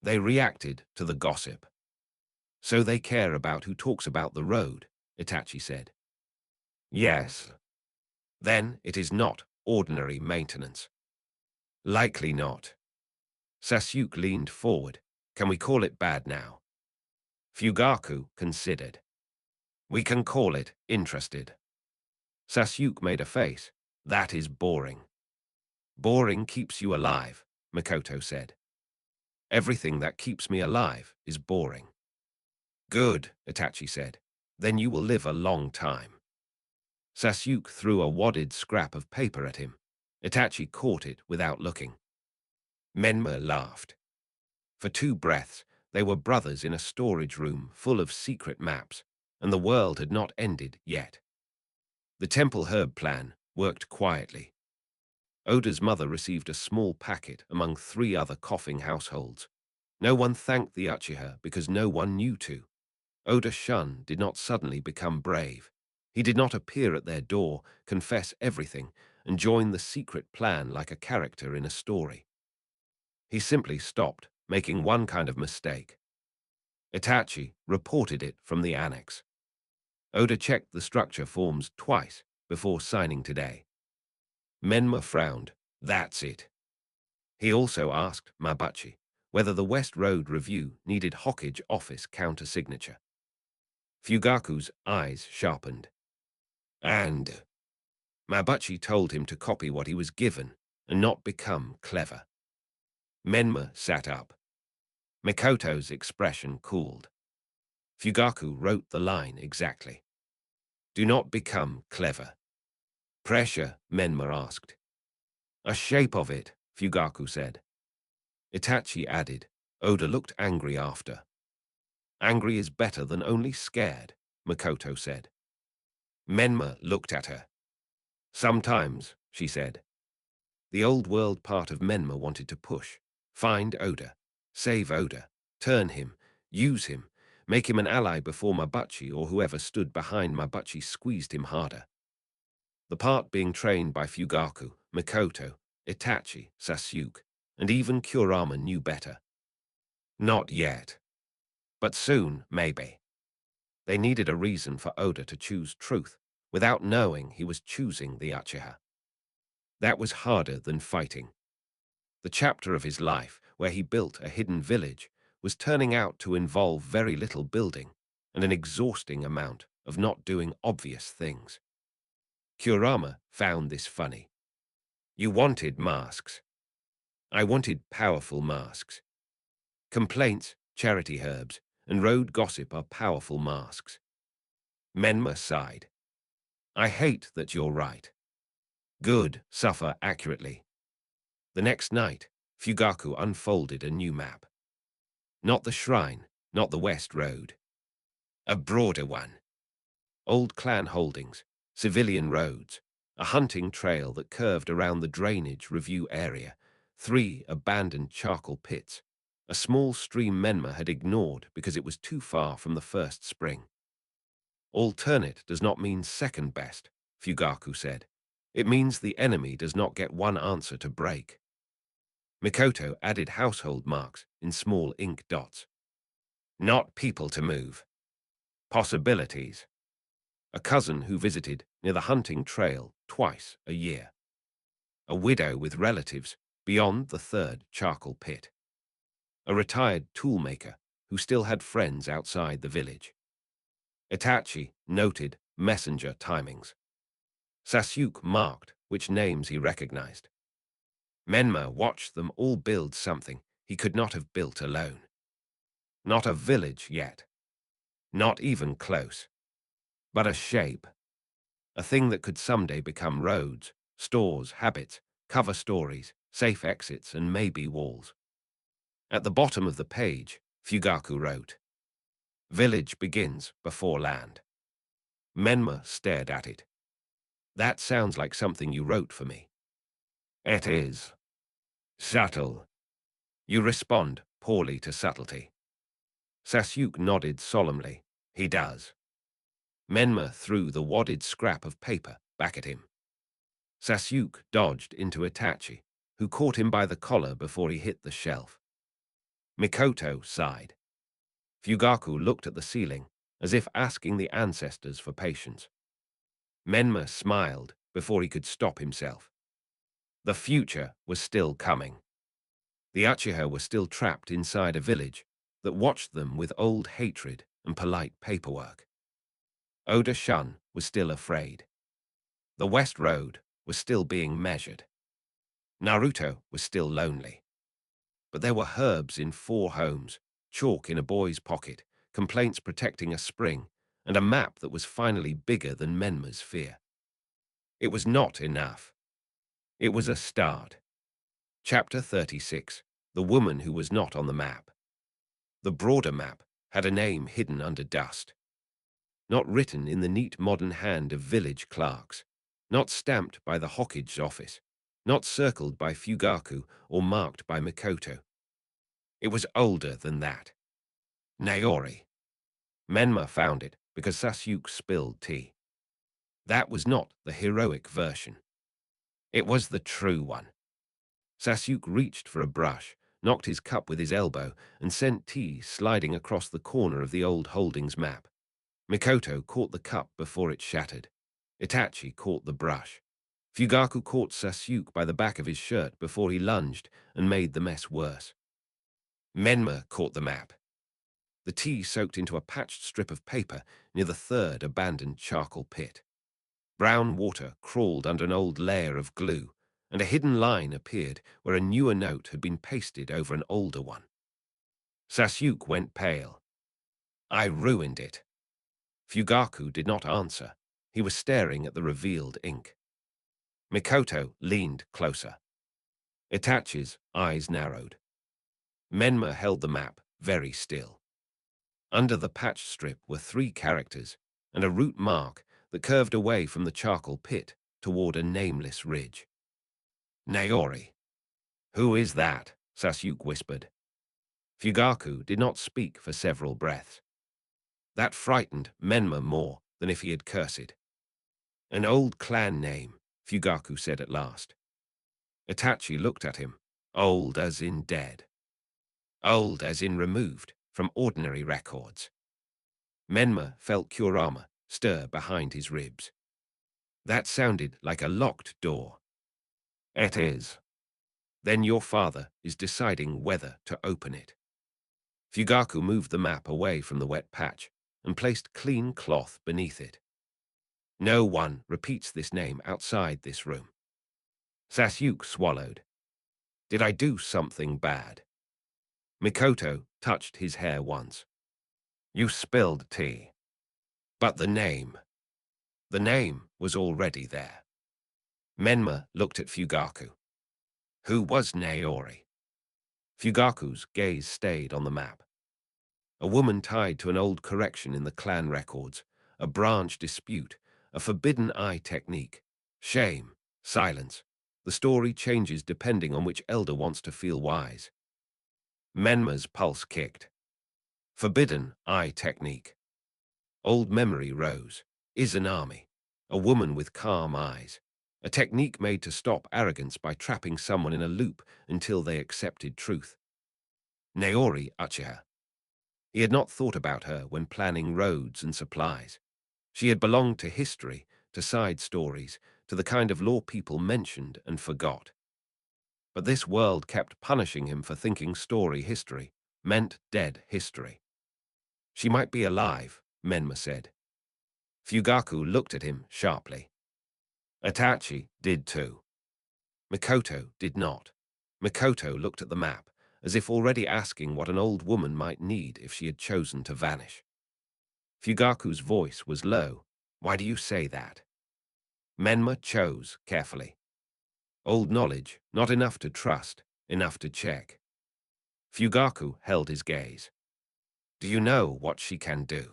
They reacted to the gossip. So they care about who talks about the road, Itachi said. Yes. Then it is not ordinary maintenance. Likely not. Sasuke leaned forward. Can we call it bad now? Fugaku considered. We can call it interested. Sasuke made a face. That is boring. Boring keeps you alive, Mikoto said. Everything that keeps me alive is boring. Good, Itachi said. Then you will live a long time. Sasuke threw a wadded scrap of paper at him. Itachi caught it without looking. Menma laughed. For 2 breaths, they were brothers in a storage room full of secret maps, and the world had not ended yet. The temple herb plan worked quietly. Oda's mother received a small packet among 3 other coughing households. No one thanked the Uchiha because no one knew to. Oda Shun did not suddenly become brave. He did not appear at their door, confess everything, and join the secret plan like a character in a story. He simply stopped, making one kind of mistake. Itachi reported it from the annex. Oda checked the structure forms twice before signing today. Menma frowned. That's it. He also asked Mabuchi whether the West Road Review needed Hokage office counter-signature. Fugaku's eyes sharpened. And Mabuchi told him to copy what he was given and not become clever. Menma sat up. Mikoto's expression cooled. Fugaku wrote the line exactly. Do not become clever. Pressure, Menma asked. A shape of it, Fugaku said. Itachi added. Oda looked angry after. Angry is better than only scared, Mikoto said. Menma looked at her. Sometimes, she said. The old world part of Menma wanted to push, find Oda, save Oda, turn him, use him, make him an ally before Mabuchi or whoever stood behind Mabuchi squeezed him harder. The part being trained by Fugaku, Mikoto, Itachi, Sasuke, and even Kurama knew better. Not yet. But soon, maybe. They needed a reason for Oda to choose truth, without knowing he was choosing the Uchiha. That was harder than fighting. The chapter of his life, where he built a hidden village, was turning out to involve very little building and an exhausting amount of not doing obvious things. Kurama found this funny. You wanted masks. I wanted powerful masks. Complaints, charity herbs, and road gossip are powerful masks. Menma sighed. I hate that you're right. Good, suffer accurately. The next night, Fugaku unfolded a new map. Not the shrine, not the West Road. A broader one. Old clan holdings, civilian roads, a hunting trail that curved around the drainage review area, 3 abandoned charcoal pits, a small stream Menma had ignored because it was too far from the first spring. Alternate does not mean second best, Fugaku said. It means the enemy does not get one answer to break. Mikoto added household marks in small ink dots. Not people to move. Possibilities. A cousin who visited near the hunting trail twice a year. A widow with relatives beyond the 3rd charcoal pit. A retired toolmaker who still had friends outside the village. Itachi noted messenger timings. Sasuke marked which names he recognized. Menma watched them all build something he could not have built alone. Not a village yet. Not even close. But a shape. a thing that could someday become roads, stores, habits, cover stories, safe exits, and maybe walls. At the bottom of the page, Fugaku wrote, "Village begins before land." Menma stared at it. "That sounds like something you wrote for me." "It is. Subtle." "You respond poorly to subtlety." Sasuke nodded solemnly. "He does." Menma threw the wadded scrap of paper back at him. Sasuke dodged into Itachi, who caught him by the collar before he hit the shelf. Mikoto sighed. Fugaku looked at the ceiling, as if asking the ancestors for patience. Menma smiled before he could stop himself. The future was still coming. The Uchiha were still trapped inside a village that watched them with old hatred and polite paperwork. Oda Shun was still afraid. The West Road was still being measured. Naruto was still lonely. But there were herbs in 4 homes, chalk in a boy's pocket, complaints protecting a spring, and a map that was finally bigger than Menma's fear. It was not enough. It was a start. Chapter 36. The Woman Who Was Not on the Map. The broader map had a name hidden under dust. Not written in the neat modern hand of village clerks. Not stamped by the Hokage office. Not circled by Fugaku or marked by Mikoto. It was older than that. Naori. Menma found it because Sasuke spilled tea. That was not the heroic version. It was the true one. Sasuke reached for a brush, knocked his cup with his elbow, and sent tea sliding across the corner of the old holdings map. Mikoto caught the cup before it shattered. Itachi caught the brush. Fugaku caught Sasuke by the back of his shirt before he lunged and made the mess worse. Menma caught the map. The tea soaked into a patched strip of paper near the 3rd abandoned charcoal pit. Brown water crawled under an old layer of glue, and a hidden line appeared where a newer note had been pasted over an older one. Sasuke went pale. "I ruined it." Fugaku did not answer. He was staring at the revealed ink. Mikoto leaned closer. Itachi's eyes narrowed. Menma held the map very still. Under the patched strip were 3 characters and a route mark that curved away from the charcoal pit toward a nameless ridge. "Naori." "Who is that?" Sasuke whispered. Fugaku did not speak for several breaths. That frightened Menma more than if he had cursed. "An old clan name," Fugaku said at last. Itachi looked at him. "Old as in dead." "Old as in removed from ordinary records." Menma felt Kurama stir behind his ribs. That sounded like a locked door. "It is." "Then your father is deciding whether to open it." Fugaku moved the map away from the wet patch and placed clean cloth beneath it. "No one repeats this name outside this room." Sasuke swallowed. "Did I do something bad?" Mikoto touched his hair once. "You spilled tea." "But the name." "The name was already there." Menma looked at Fugaku. "Who was Naori?" Fugaku's gaze stayed on the map. A woman tied to an old correction in the clan records, a branch dispute, a forbidden eye technique, shame, silence. The story changes depending on which elder wants to feel wise. Menma's pulse kicked. Forbidden eye technique. Old memory rose. Izanami, a woman with calm eyes. A technique made to stop arrogance by trapping someone in a loop until they accepted truth. Naori Uchiha. He had not thought about her when planning roads and supplies. She had belonged to history, to side stories, to the kind of law people mentioned and forgot. But this world kept punishing him for thinking story history meant dead history. She might be alive, Menma said. Fugaku looked at him sharply. Itachi did too. Mikoto did not. Mikoto looked at the map, as if already asking what an old woman might need if she had chosen to vanish. Fugaku's voice was low. "Why do you say that?" Menma chose carefully. Old knowledge, not enough to trust, enough to check. Fugaku held his gaze. Do you know what she can do?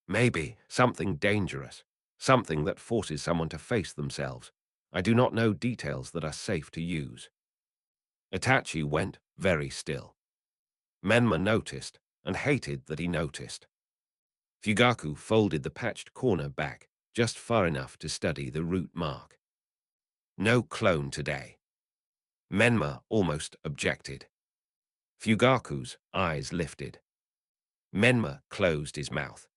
Maybe something dangerous, something that forces someone to face themselves. I do not know details that are safe to use. Itachi went very still. Menma noticed and hated that he noticed. Fugaku folded the patched corner back just far enough to study the root mark. No clone today. Menma almost objected. Fugaku's eyes lifted. Menma closed his mouth.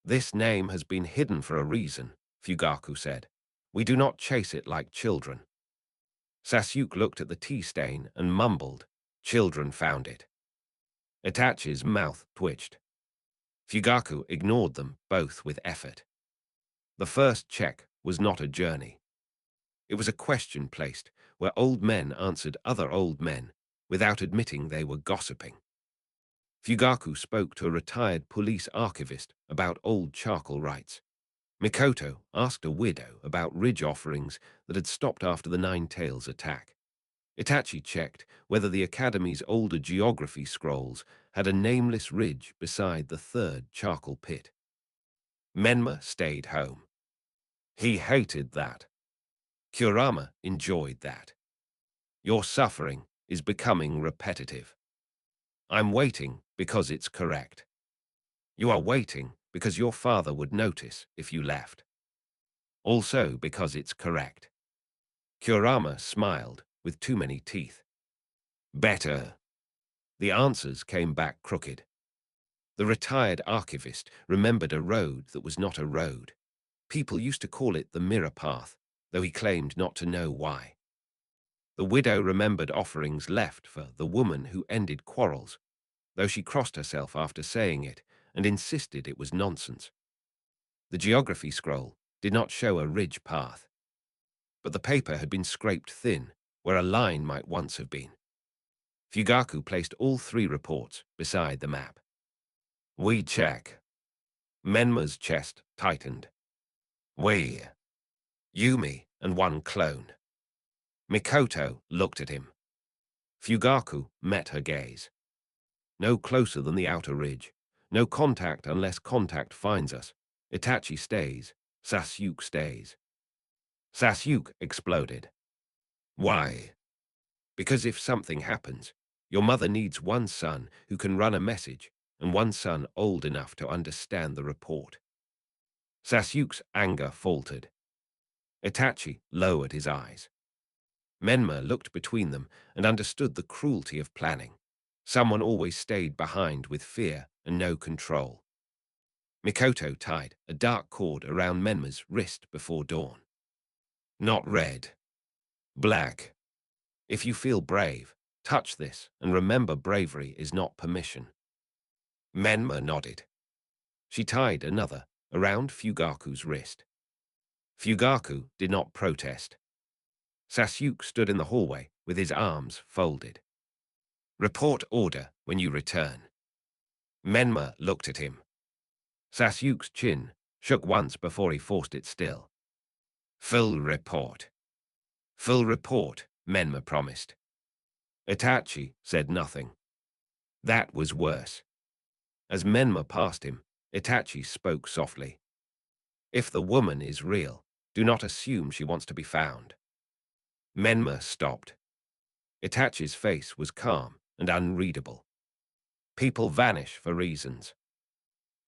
This name has been hidden for a reason, Fugaku said. We do not chase it like children. Sasuke looked at the tea stain and mumbled, children found it. Itachi's mouth twitched. Fugaku ignored them both with effort. The first check was not a journey. It was a question placed where old men answered other old men without admitting they were gossiping. Fugaku spoke to a retired police archivist about old charcoal rites. Mikoto asked a widow about ridge offerings that had stopped after the Nine Tails attack. Itachi checked whether the Academy's older geography scrolls had a nameless ridge beside the third charcoal pit. Menma stayed home. He hated that. Kurama enjoyed that. Your suffering is becoming repetitive. I'm waiting because it's correct. You are waiting because your father would notice if you left. Also because it's correct. Kurama smiled with too many teeth. Better. The answers came back crooked. The retired archivist remembered a road that was not a road. People used to call it the mirror path, though he claimed not to know why. The widow remembered offerings left for the woman who ended quarrels, though she crossed herself after saying it and insisted it was nonsense. The geography scroll did not show a ridge path, but the paper had been scraped thin where a line might once have been. Fugaku placed all three reports beside the map. We check. Menma's chest tightened. We. Yumi and one clone. Mikoto looked at him. Fugaku met her gaze. No closer than the outer ridge. No contact unless contact finds us. Itachi stays. Sasuke stays. Sasuke exploded. Why? Because if something happens, your mother needs one son who can run a message and one son old enough to understand the report. Sasuke's anger faltered. Itachi lowered his eyes. Menma looked between them and understood the cruelty of planning. Someone always stayed behind with fear and no control. Mikoto tied a dark cord around Menma's wrist before dawn. Not red. Black. If you feel brave, touch this and remember bravery is not permission. Menma nodded. She tied another around Fugaku's wrist. Fugaku did not protest. Sasuke stood in the hallway with his arms folded. Report order when you return. Menma looked at him. Sasuke's chin shook once before he forced it still. Full report. Full report, Menma promised. Itachi said nothing. That was worse. As Menma passed him, Itachi spoke softly. If the woman is real, do not assume she wants to be found. Menma stopped. Itachi's face was calm and unreadable. People vanish for reasons.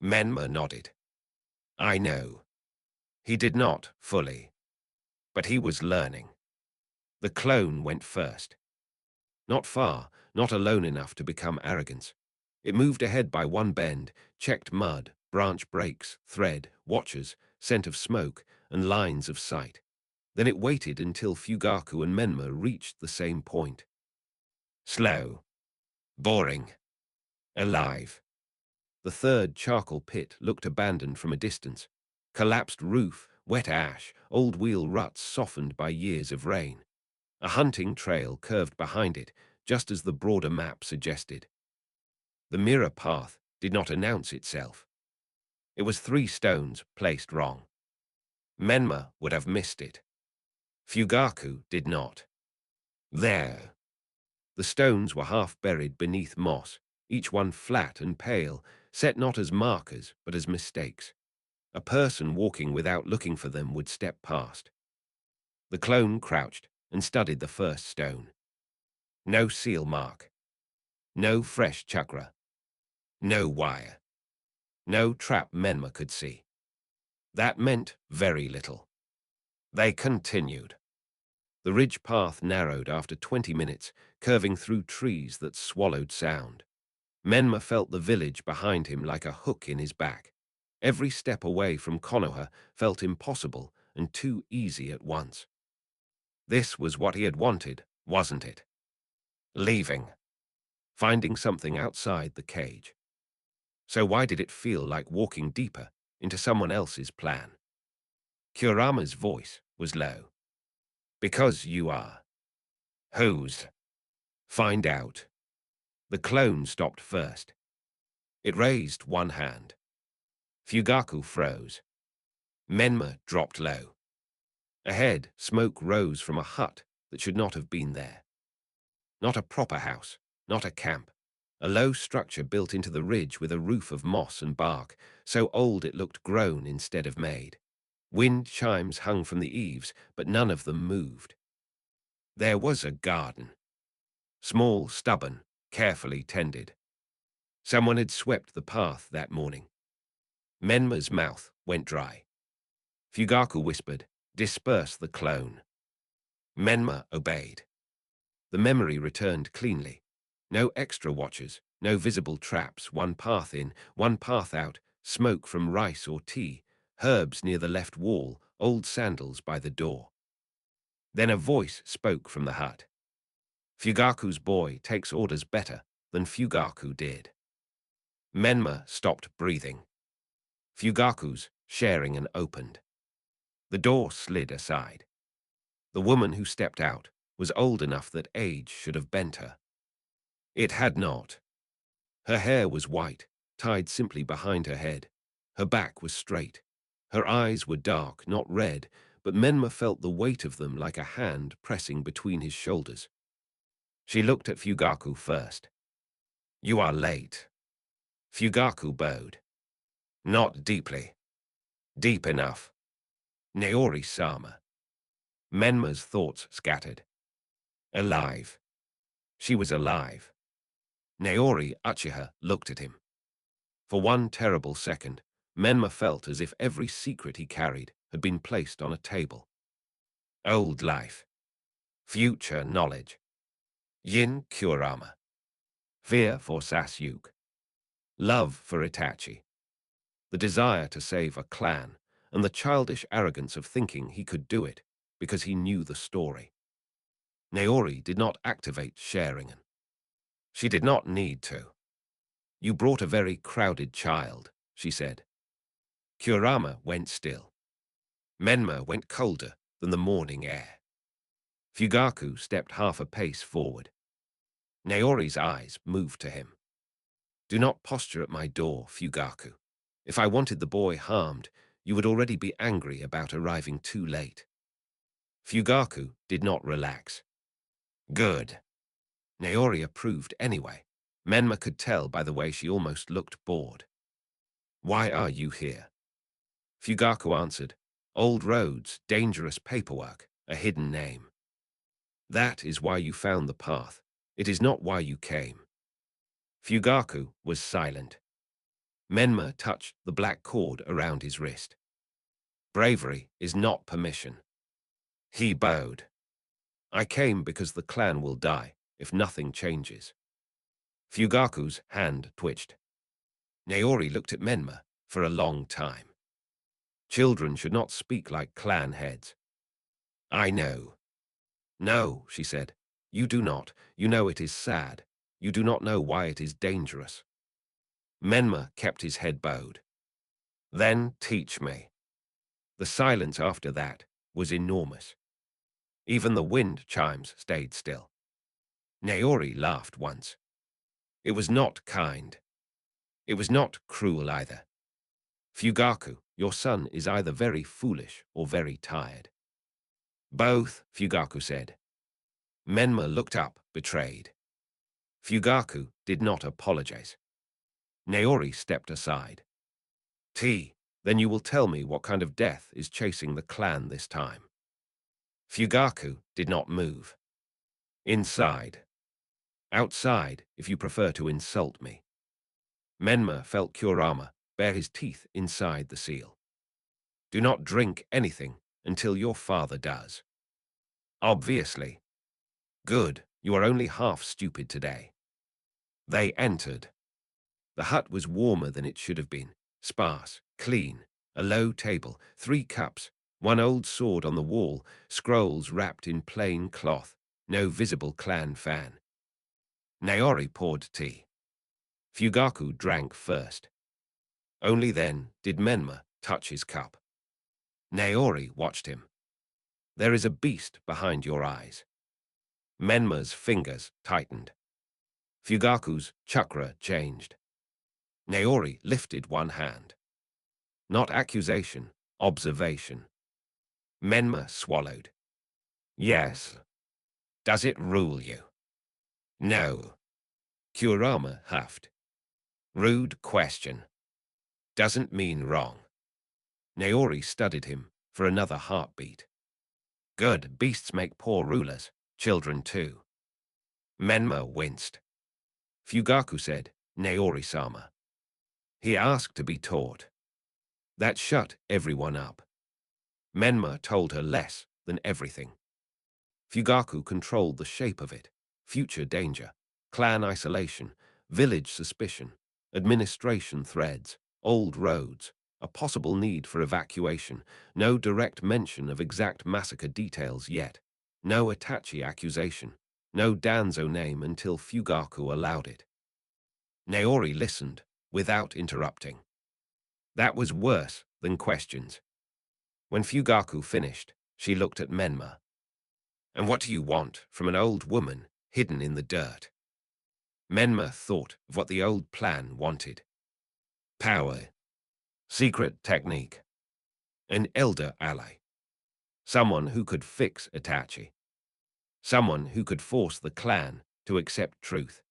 Menma nodded. I know. He did not fully. But he was learning. The clone went first. Not far, not alone enough to become arrogance. It moved ahead by one bend, checked mud, branch breaks, thread, watchers, scent of smoke, and lines of sight. Then it waited until Fugaku and Menma reached the same point. Slow. Boring. Alive. The third charcoal pit looked abandoned from a distance. Collapsed roof, wet ash, old wheel ruts softened by years of rain. A hunting trail curved behind it, just as the broader map suggested. The mirror path did not announce itself. It was 3 stones placed wrong. Menma would have missed it. Fugaku did not. There. The stones were half buried beneath moss, each one flat and pale, set not as markers but as mistakes. A person walking without looking for them would step past. The clone crouched and studied the first stone. No seal mark. No fresh chakra. No wire. No trap Menma could see. That meant very little. They continued. The ridge path narrowed after 20 minutes, curving through trees that swallowed sound. Menma felt the village behind him like a hook in his back. Every step away from Konoha felt impossible and too easy at once. This was what he had wanted, wasn't it? Leaving. Finding something outside the cage. So why did it feel like walking deeper into someone else's plan? Kurama's voice was low. Because you are. Whose? Find out. The clone stopped first. It raised one hand. Fugaku froze. Menma dropped low. Ahead, smoke rose from a hut that should not have been there. Not a proper house, not a camp. A low structure built into the ridge with a roof of moss and bark, so old it looked grown instead of made. Wind chimes hung from the eaves, but none of them moved. There was a garden. Small, stubborn, carefully tended. Someone had swept the path that morning. Menma's mouth went dry. Fugaku whispered, "Disperse the clone." Menma obeyed. The memory returned cleanly. No extra watchers, no visible traps, one path in, one path out, smoke from rice or tea, herbs near the left wall, old sandals by the door. Then a voice spoke from the hut. Fugaku's boy takes orders better than Fugaku did. Menma stopped breathing. Fugaku's sharing and opened. The door slid aside. The woman who stepped out was old enough that age should have bent her. It had not. Her hair was white, tied simply behind her head. Her back was straight. Her eyes were dark, not red, but Menma felt the weight of them like a hand pressing between his shoulders. She looked at Fugaku first. "You are late." Fugaku bowed. "Not deeply. Deep enough." Naori-sama. Menma's thoughts scattered. Alive. She was alive. Naori Uchiha looked at him. For one terrible second, Menma felt as if every secret he carried had been placed on a table. Old life. Future knowledge. Yin Kurama. Fear for Sasyuk. Love for Itachi. The desire to save a clan, and the childish arrogance of thinking he could do it because he knew the story. Naori did not activate Sharingen. She did not need to. "You brought a very crowded child," she said. Kurama went still. Menma went colder than the morning air. Fugaku stepped half a pace forward. Naori's eyes moved to him. "Do not posture at my door, Fugaku. If I wanted the boy harmed, you would already be angry about arriving too late." Fugaku did not relax. "Good." Naori approved anyway. Menma could tell by the way she almost looked bored. "Why are you here?" Fugaku answered, "Old roads, dangerous paperwork, a hidden name." "That is why you found the path. It is not why you came." Fugaku was silent. Menma touched the black cord around his wrist. "Bravery is not permission." He bowed. "I came because the clan will die if nothing changes." Fugaku's hand twitched. Naori looked at Menma for a long time. Children should not speak like clan heads. "I know." "No," she said. "You do not. You know it is sad. You do not know why it is dangerous." Menma kept his head bowed. "Then teach me." The silence after that was enormous. Even the wind chimes stayed still. Naori laughed once. It was not kind. It was not cruel either. Fugaku, your son is either very foolish or very tired. Both, Fugaku said. Menma looked up, betrayed. Fugaku did not apologize. Naori stepped aside. Then you will tell me what kind of death is chasing the clan this time. Fugaku did not move. Inside. Outside, if you prefer to insult me. Menma felt Kurama bare his teeth inside the seal. Do not drink anything until your father does. Obviously. Good, you are only half stupid today. They entered. The hut was warmer than it should have been, sparse, clean, a low table, 3 cups, one old sword on the wall, scrolls wrapped in plain cloth, no visible clan fan. Naori poured tea. Fugaku drank first. Only then did Menma touch his cup. Naori watched him. There is a beast behind your eyes. Menma's fingers tightened. Fugaku's chakra changed. Naori lifted one hand. Not accusation, observation. Menma swallowed. Yes. Does it rule you? No. Kurama huffed. Rude question. Doesn't mean wrong. Naori studied him for another heartbeat. Good, beasts make poor rulers, children too. Menma winced. Fugaku said, Naori-sama. He asked to be taught. That shut everyone up. Menma told her less than everything. Fugaku controlled the shape of it, future danger, clan isolation, village suspicion, administration threads, old roads, a possible need for evacuation, no direct mention of exact massacre details yet, no Itachi accusation, no Danzo name until Fugaku allowed it. Naori listened, without interrupting. That was worse than questions. When Fugaku finished, she looked at Menma. And what do you want from an old woman hidden in the dirt? Menma thought of what the old plan wanted. Power. Secret technique. An elder ally. Someone who could fix Itachi. Someone who could force the clan to accept truth.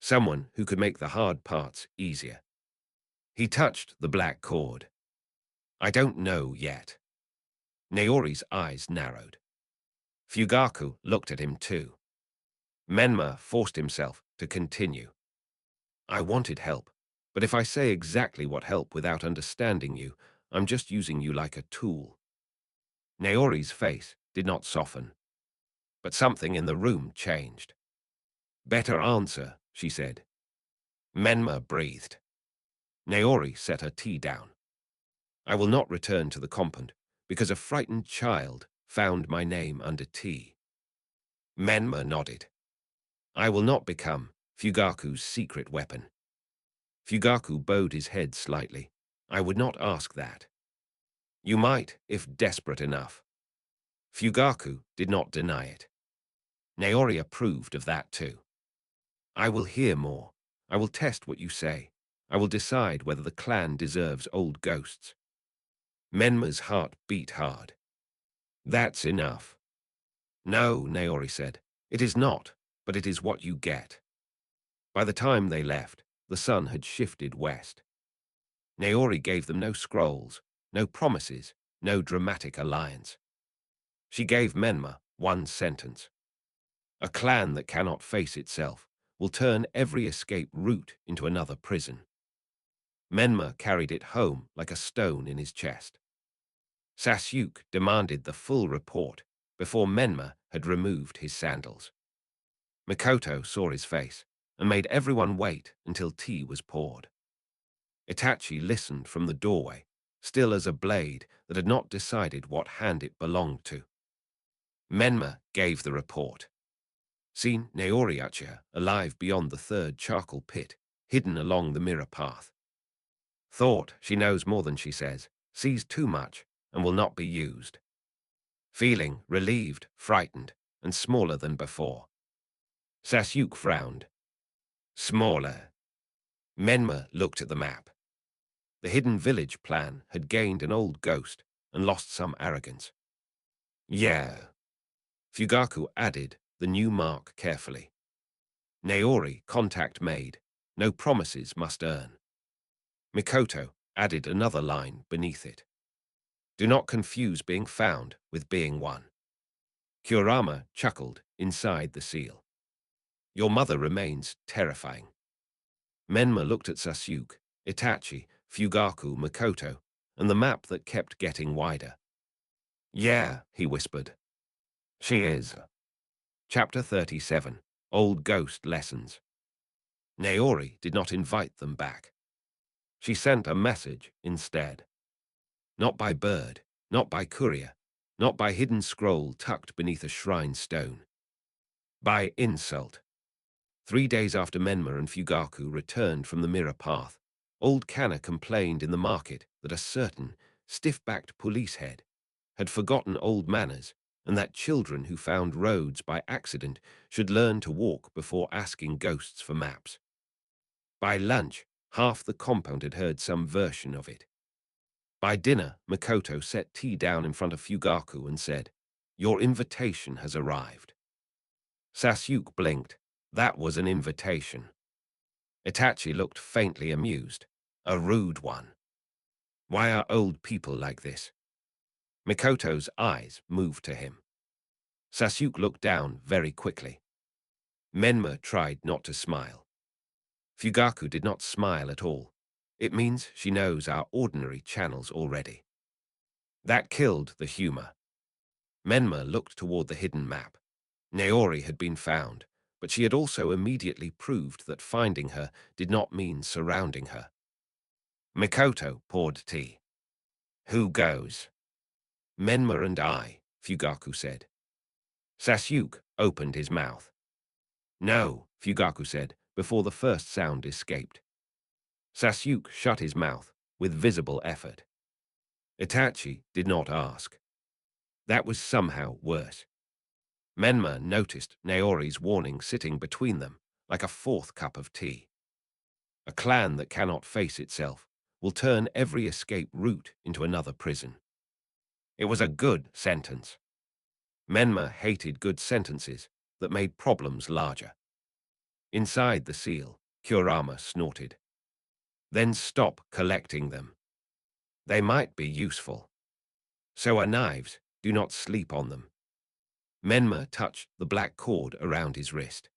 Someone who could make the hard parts easier. He touched the black cord. I don't know yet. Naori's eyes narrowed. Fugaku looked at him too. Menma forced himself to continue. I wanted help, but if I say exactly what help without understanding you, I'm just using you like a tool. Naori's face did not soften, but something in the room changed. Better answer, she said. Menma breathed. Naori set her tea down. I will not return to the compound because a frightened child found my name under tea. Menma nodded. I will not become Fugaku's secret weapon. Fugaku bowed his head slightly. I would not ask that. You might, if desperate enough. Fugaku did not deny it. Naori approved of that too. I will hear more. I will test what you say. I will decide whether the clan deserves old ghosts. Menma's heart beat hard. That's enough. No, Naori said. It is not, but it is what you get. By the time they left, the sun had shifted west. Naori gave them no scrolls, no promises, no dramatic alliance. She gave Menma one sentence. A clan that cannot face itself will turn every escape route into another prison. Menma carried it home like a stone in his chest. Sasuke demanded the full report before Menma had removed his sandals. Mikoto saw his face and made everyone wait until tea was poured. Itachi listened from the doorway, still as a blade that had not decided what hand it belonged to. Menma gave the report. Seen Naori Uchiha alive beyond the 3rd charcoal pit, hidden along the mirror path. Thought she knows more than she says, sees too much, and will not be used. Feeling relieved, frightened, and smaller than before. Sasuke frowned. Smaller. Menma looked at the map. The hidden village plan had gained an old ghost and lost some arrogance. Yeah. Fugaku added the new mark carefully. Naori, contact made. No promises must earn. Mikoto added another line beneath it. Do not confuse being found with being one. Kurama chuckled inside the seal. Your mother remains terrifying. Menma looked at Sasuke, Itachi, Fugaku, Mikoto, and the map that kept getting wider. Yeah, he whispered. She is. Chapter 37, Old Ghost Lessons. Naori did not invite them back. She sent a message instead. Not by bird, not by courier, not by hidden scroll tucked beneath a shrine stone. By insult. 3 days after Menma and Fugaku returned from the mirror path, old Kana complained in the market that a certain stiff-backed police head had forgotten old manners and that children who found roads by accident should learn to walk before asking ghosts for maps. By lunch, half the compound had heard some version of it. By dinner, Makoto set tea down in front of Fugaku and said, Your invitation has arrived. Sasuke blinked. That was an invitation. Itachi looked faintly amused. A rude one. Why are old people like this? Mikoto's eyes moved to him. Sasuke looked down very quickly. Menma tried not to smile. Fugaku did not smile at all. It means she knows our ordinary channels already. That killed the humor. Menma looked toward the hidden map. Naori had been found, but she had also immediately proved that finding her did not mean surrounding her. Mikoto poured tea. Who goes? Menma and I, Fugaku said. Sasuke opened his mouth. No, Fugaku said, before the first sound escaped. Sasuke shut his mouth with visible effort. Itachi did not ask. That was somehow worse. Menma noticed Naori's warning sitting between them, like a fourth cup of tea. A clan that cannot face itself will turn every escape route into another prison. It was a good sentence. Menma hated good sentences that made problems larger. Inside the seal, Kurama snorted. Then stop collecting them. They might be useful. So are knives. Do not sleep on them. Menma touched the black cord around his wrist.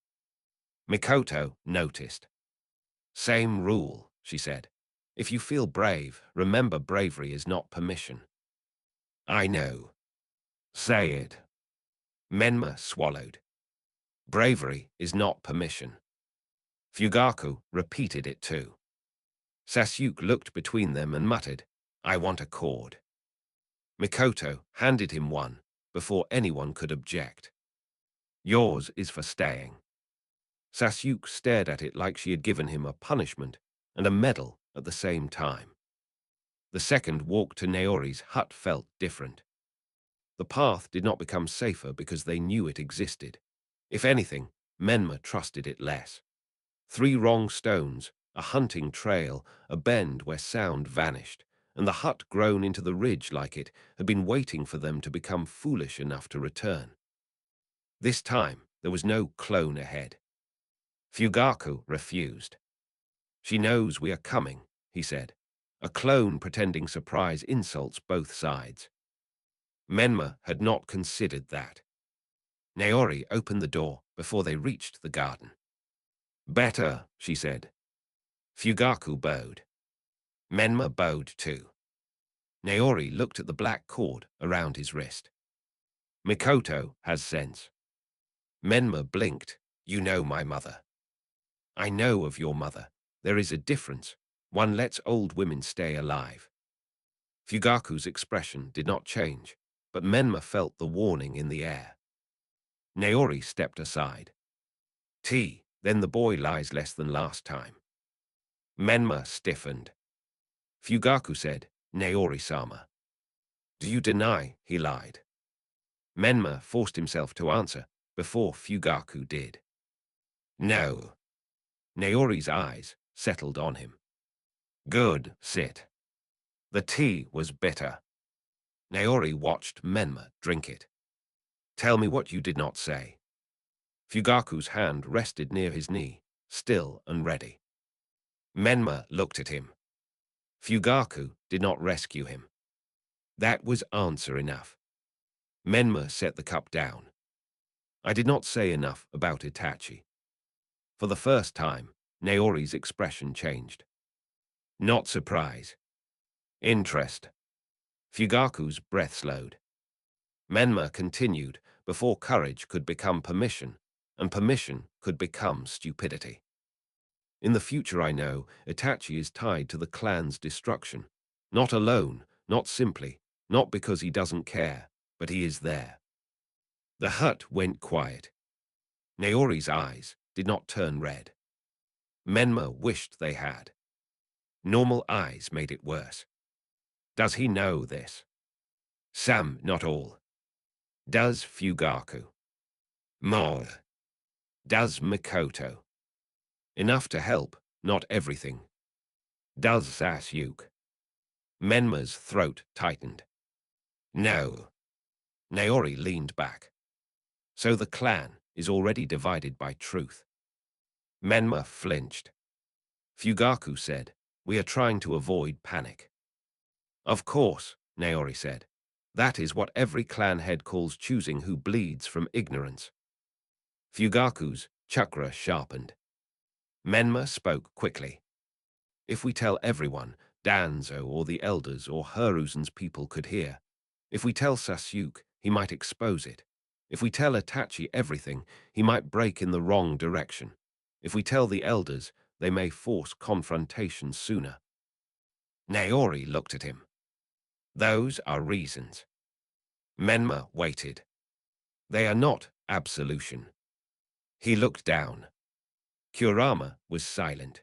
Mikoto noticed. Same rule, she said. If you feel brave, remember bravery is not permission. I know. Say it. Menma swallowed. Bravery is not permission. Fugaku repeated it too. Sasuke looked between them and muttered, I want a cord. Mikoto handed him one before anyone could object. Yours is for staying. Sasuke stared at it like she had given him a punishment and a medal at the same time. The second walk to Naori's hut felt different. The path did not become safer because they knew it existed. If anything, Menma trusted it less. 3 wrong stones, a hunting trail, a bend where sound vanished, and the hut grown into the ridge like it had been waiting for them to become foolish enough to return. This time, there was no clone ahead. Fugaku refused. She knows we are coming, he said. A clone pretending surprise insults both sides. Menma had not considered that. Naori opened the door before they reached the garden. Better, she said. Fugaku bowed. Menma bowed too. Naori looked at the black cord around his wrist. Mikoto has sense. Menma blinked. You know my mother. I know of your mother. There is a difference. One lets old women stay alive. Fugaku's expression did not change, but Menma felt the warning in the air. Naori stepped aside. Then the boy lies less than last time. Menma stiffened. Fugaku said, Naori-sama. Do you deny he lied? Menma forced himself to answer before Fugaku did. No. Naori's eyes settled on him. Good, sit. The tea was bitter. Naori watched Menma drink it. Tell me what you did not say. Fugaku's hand rested near his knee, still and ready. Menma looked at him. Fugaku did not rescue him. That was answer enough. Menma set the cup down. I did not say enough about Itachi. For the first time, Naori's expression changed. Not surprise. Interest. Fugaku's breath slowed. Menma continued before courage could become permission, and permission could become stupidity. In the future, I know, Itachi is tied to the clan's destruction. Not alone, not simply, not because he doesn't care, but he is there. The hut went quiet. Naori's eyes did not turn red. Menma wished they had. Normal eyes made it worse. Does he know this? Some, not all. Does Fugaku? More. Does Mikoto? Enough to help, not everything. Does Sasuke? Menma's throat tightened. No. Naori leaned back. So the clan is already divided by truth. Menma flinched. Fugaku said, we are trying to avoid panic. Of course, Naori said. That is what every clan head calls choosing who bleeds from ignorance. Fugaku's chakra sharpened. Menma spoke quickly. If we tell everyone, Danzo or the elders or Hiruzen's people could hear. If we tell Sasuke, he might expose it. If we tell Itachi everything, he might break in the wrong direction. If we tell the elders, they may force confrontation sooner. Naori looked at him. Those are reasons. Menma waited. They are not absolution. He looked down. Kurama was silent.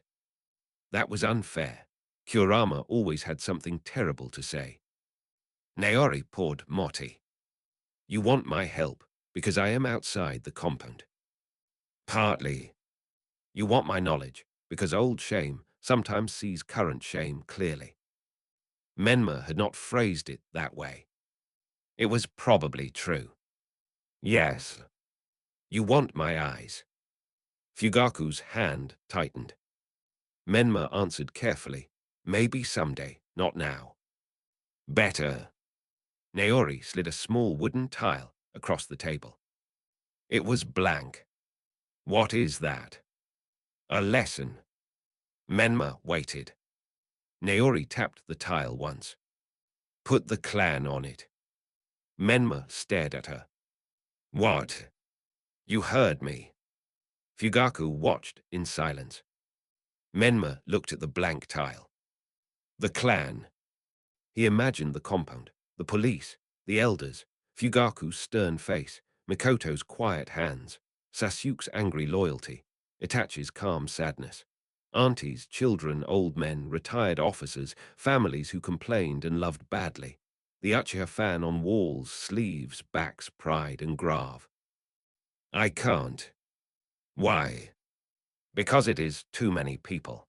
That was unfair. Kurama always had something terrible to say. Naori poured moti. You want my help because I am outside the compound. Partly. You want my knowledge because old shame sometimes sees current shame clearly. Menma had not phrased it that way. It was probably true. Yes. You want my eyes. Fugaku's hand tightened. Menma answered carefully, maybe someday, not now. Better. Naori slid a small wooden tile across the table. It was blank. What is that? A lesson. Menma waited. Naori tapped the tile once. Put the clan on it. Menma stared at her. What? You heard me. Fugaku watched in silence. Menma looked at the blank tile. The clan. He imagined the compound, the police, the elders, Fugaku's stern face, Mikoto's quiet hands, Sasuke's angry loyalty, Itachi's calm sadness, aunties, children, old men, retired officers, families who complained and loved badly, the Uchiha fan on walls, sleeves, backs, pride, and grave. I can't. Why? Because it is too many people.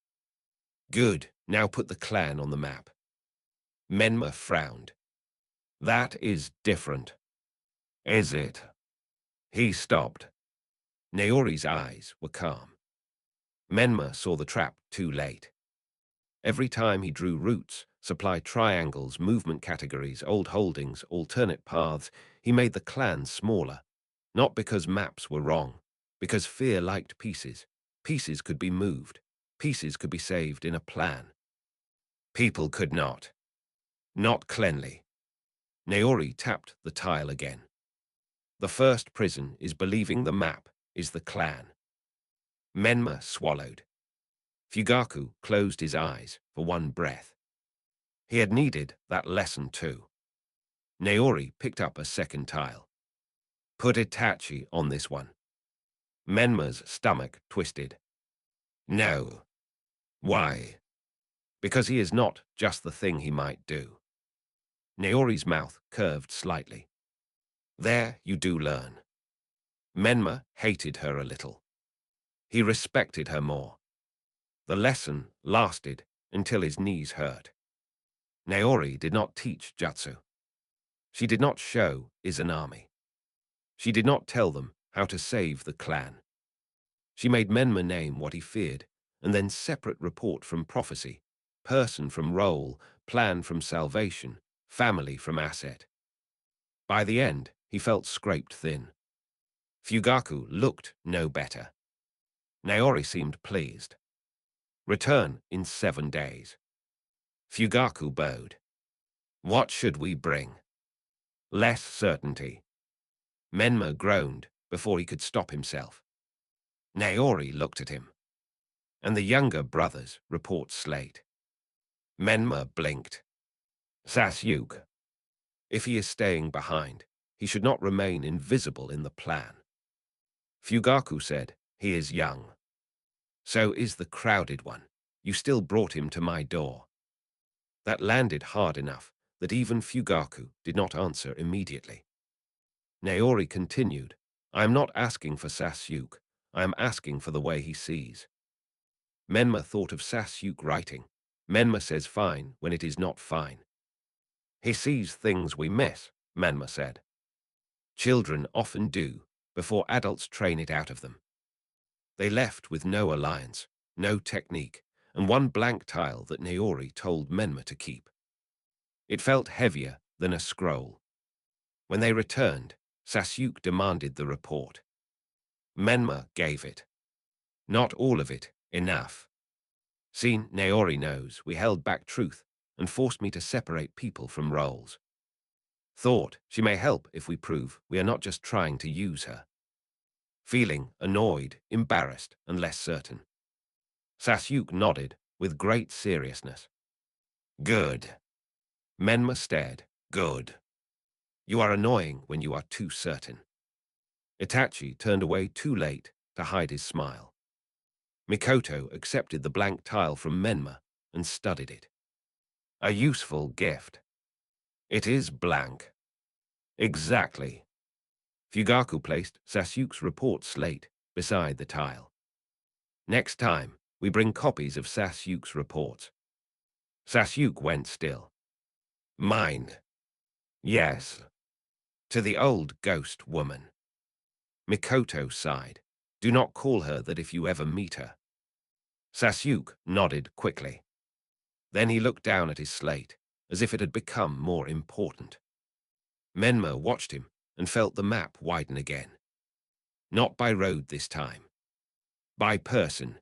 Good, now put the clan on the map. Menma frowned. That is different. Is it? He stopped. Naori's eyes were calm. Menma saw the trap too late. Every time he drew routes, supplied triangles, movement categories, old holdings, alternate paths, he made the clan smaller. Not because maps were wrong, because fear liked pieces. Pieces could be moved. Pieces could be saved in a plan. People could not. Not cleanly. Naori tapped the tile again. The first prison is believing the map is the clan. Menma swallowed. Fugaku closed his eyes for one breath. He had needed that lesson too. Naori picked up a second tile. Put Itachi on this one. Menma's stomach twisted. No. Why? Because he is not just the thing he might do. Naori's mouth curved slightly. There you do learn. Menma hated her a little. He respected her more. The lesson lasted until his knees hurt. Naori did not teach jutsu. She did not show Izanami. She did not tell them how to save the clan. She made Menma name what he feared, and then separate report from prophecy, person from role, plan from salvation, family from asset. By the end, he felt scraped thin. Fugaku looked no better. Naori seemed pleased. Return in 7 days. Fugaku bowed. What should we bring? Less certainty. Menma groaned before he could stop himself. Naori looked at him. And the younger brothers report slate. Menma blinked. Sasyuk. If he is staying behind, he should not remain invisible in the plan. Fugaku said, he is young. So is the crowded one. You still brought him to my door. That landed hard enough that even Fugaku did not answer immediately. Naori continued, I am not asking for Sasyuk. I am asking for the way he sees. Menma thought of Sasyuk writing. Menma says fine when it is not fine. He sees things we miss, Menma said. Children often do, before adults train it out of them. They left with no alliance, no technique, and one blank tile that Naori told Menma to keep. It felt heavier than a scroll. When they returned, Sasyuk demanded the report. Menma gave it. Not all of it, enough. See, Naori knows we held back truth and forced me to separate people from roles. Thought she may help if we prove we are not just trying to use her. Feeling annoyed, embarrassed, and less certain. Sasyuk nodded with great seriousness. Good. Menma stared. Good. You are annoying when you are too certain. Itachi turned away too late to hide his smile. Mikoto accepted the blank tile from Menma and studied it. A useful gift. It is blank. Exactly. Fugaku placed Sasyuk's report slate beside the tile. Next time, we bring copies of Sasyuk's reports. Sasyuk went still. Mind. Yes. To the old ghost woman. Mikoto sighed. Do not call her that if you ever meet her. Sasyuk nodded quickly. Then he looked down at his slate, as if it had become more important. Menma watched him and felt the map widen again. Not by road this time. By person.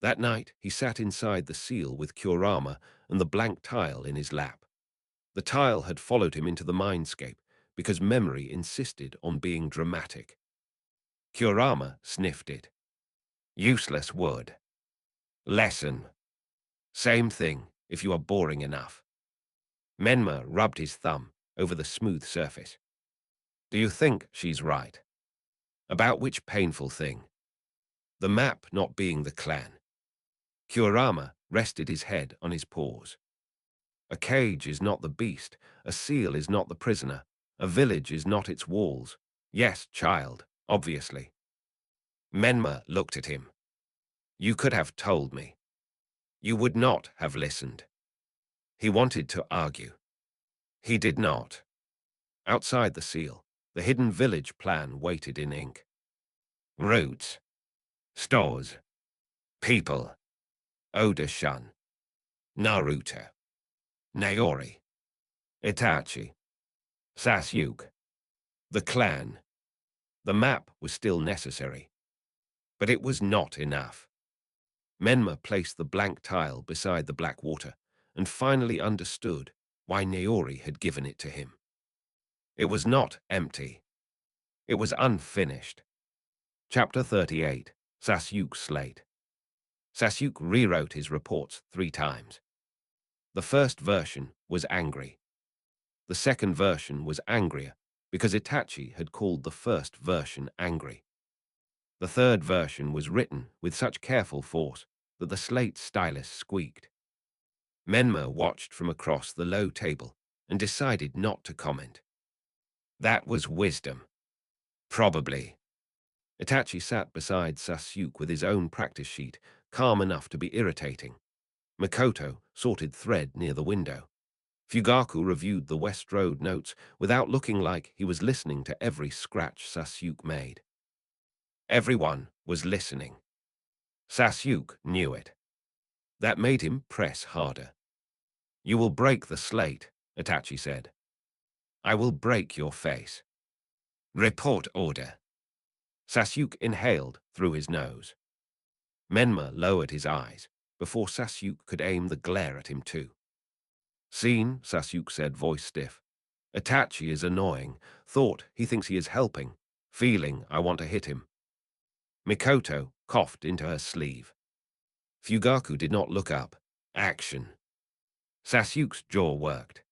That night, he sat inside the seal with Kurama and the blank tile in his lap. The tile had followed him into the mindscape because memory insisted on being dramatic. Kurama sniffed it. Useless wood. Lesson. Same thing if you are boring enough. Menma rubbed his thumb over the smooth surface. Do you think she's right? About which painful thing? The map not being the clan. Kurama rested his head on his paws. A cage is not the beast, a seal is not the prisoner, a village is not its walls. Yes, child, obviously. Menma looked at him. You could have told me. You would not have listened. He wanted to argue. He did not. Outside the seal, the hidden village plan waited in ink. Routes. Stores. People. Oda-shun. Naruto. Naori. Itachi. Sasyuk. The clan. The map was still necessary. But it was not enough. Menma placed the blank tile beside the black water and finally understood why Naori had given it to him. It was not empty. It was unfinished. Chapter 38, Sasyuk's Slate. Sasyuk rewrote his reports 3 times. The first version was angry. The second version was angrier because Itachi had called the first version angry. The third version was written with such careful force that the slate stylus squeaked. Menma watched from across the low table and decided not to comment. That was wisdom. Probably. Itachi sat beside Sasyuk with his own practice sheet, calm enough to be irritating. Mikoto sorted thread near the window. Fugaku reviewed the West Road notes without looking like he was listening to every scratch Sasuke made. Everyone was listening. Sasuke knew it. That made him press harder. "You will break the slate," Itachi said. "I will break your face." "Report order." Sasuke inhaled through his nose. Menma lowered his eyes before Sasuke could aim the glare at him too. "Seen," Sasuke said, voice stiff. "Itachi is annoying. Thought he thinks he is helping. Feeling I want to hit him." Mikoto coughed into her sleeve. Fugaku did not look up. Action. Sasuke's jaw worked.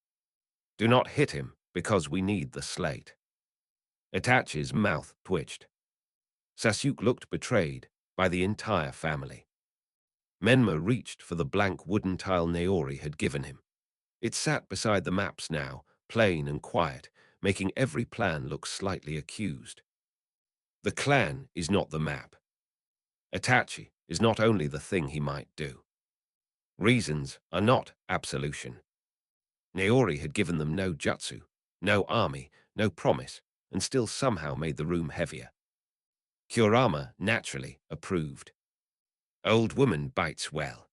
"Do not hit him, because we need the slate." Itachi's mouth twitched. Sasuke looked betrayed by the entire family. Menma reached for the blank wooden tile Naori had given him. It sat beside the maps now, plain and quiet, making every plan look slightly accused. The clan is not the map. Itachi is not only the thing he might do. Reasons are not absolution. Naori had given them no jutsu, no army, no promise, and still somehow made the room heavier. Kurama naturally approved. "Old woman bites well.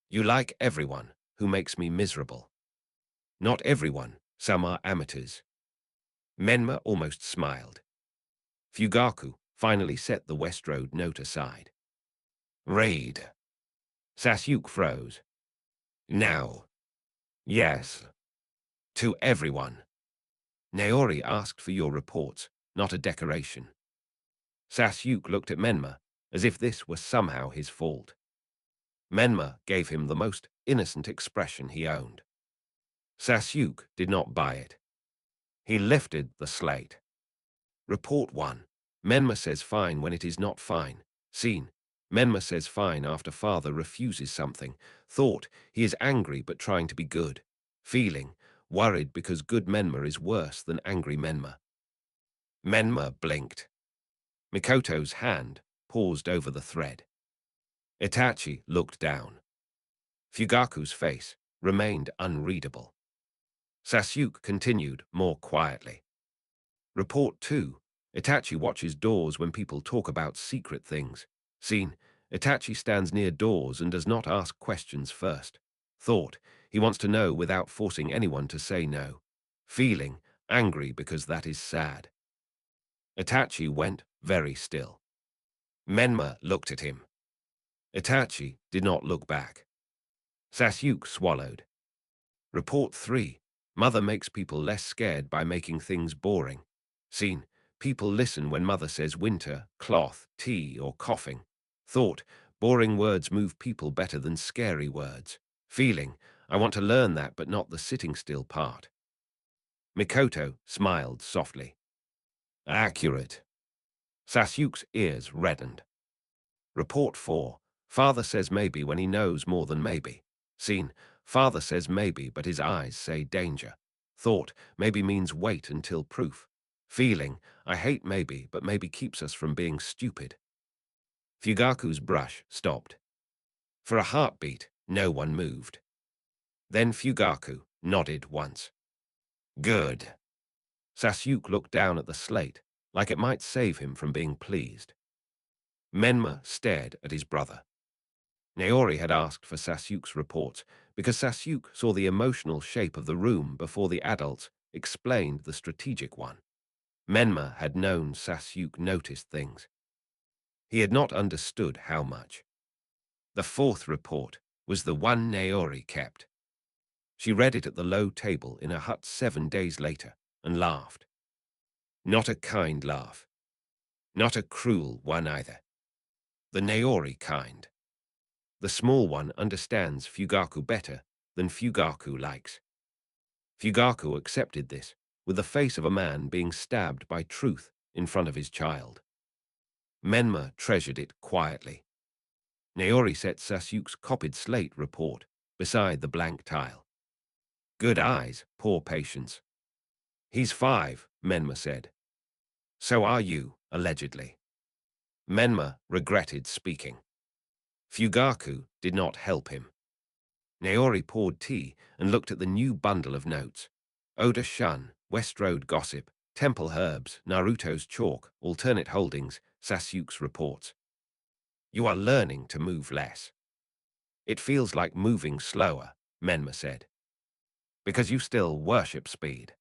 You like everyone who makes me miserable." "Not everyone, some are amateurs." Menma almost smiled. Fugaku finally set the West Road note aside. "Raid." Sasuke froze. "Now." "Yes." "To everyone." "Naori asked for your reports, not a decoration." Sasuke looked at Menma as if this was somehow his fault. Menma gave him the most innocent expression he owned. Sasuke did not buy it. He lifted the slate. "Report 1. Menma says fine when it is not fine. Scene. Menma says fine after father refuses something. Thought he is angry but trying to be good. Feeling worried because good Menma is worse than angry Menma." Menma blinked. Mikoto's hand paused over the thread. Itachi looked down. Fugaku's face remained unreadable. Sasuke continued more quietly. "Report 2. Itachi watches doors when people talk about secret things. Scene. Itachi stands near doors and does not ask questions first. Thought he wants to know without forcing anyone to say no. Feeling angry because that is sad." Itachi went very still. Menma looked at him. Itachi did not look back. Sasuke swallowed. "Report 3. Mother makes people less scared by making things boring. Scene. People listen when mother says winter, cloth, tea, or coughing. Thought boring words move people better than scary words. Feeling I want to learn that but not the sitting still part." Mikoto smiled softly. "Accurate." Sasuke's ears reddened. Report 4. Father says maybe when he knows more than maybe. Scene. Father says maybe, but his eyes say danger. Thought maybe means wait until proof. Feeling I hate maybe, but maybe keeps us from being stupid. Fugaku's brush stopped. For a heartbeat, no one moved. Then Fugaku nodded once. "Good." Sasuke looked down at the slate, like it might save him from being pleased. Menma stared at his brother. Naori had asked for Sasuke's reports because Sasuke saw the emotional shape of the room before the adults explained the strategic one. Menma had known Sasuke noticed things. He had not understood how much. The fourth report was the one Naori kept. She read it at the low table in her hut 7 days later and laughed. Not a kind laugh. Not a cruel one either. The Naori kind. The small one understands Fugaku better than Fugaku likes. Fugaku accepted this, with the face of a man being stabbed by truth in front of his child. Menma treasured it quietly. Naori set Sasuke's copied slate report beside the blank tile. "Good eyes, poor patience." "He's 5, Menma said. "So are you, allegedly." Menma regretted speaking. Fugaku did not help him. Naori poured tea and looked at the new bundle of notes. Oda Shun, West Road Gossip, Temple Herbs, Naruto's Chalk, Alternate Holdings, Sasuke's Reports. You are learning to move less. It feels like moving slower, Menma said. Because you still worship speed.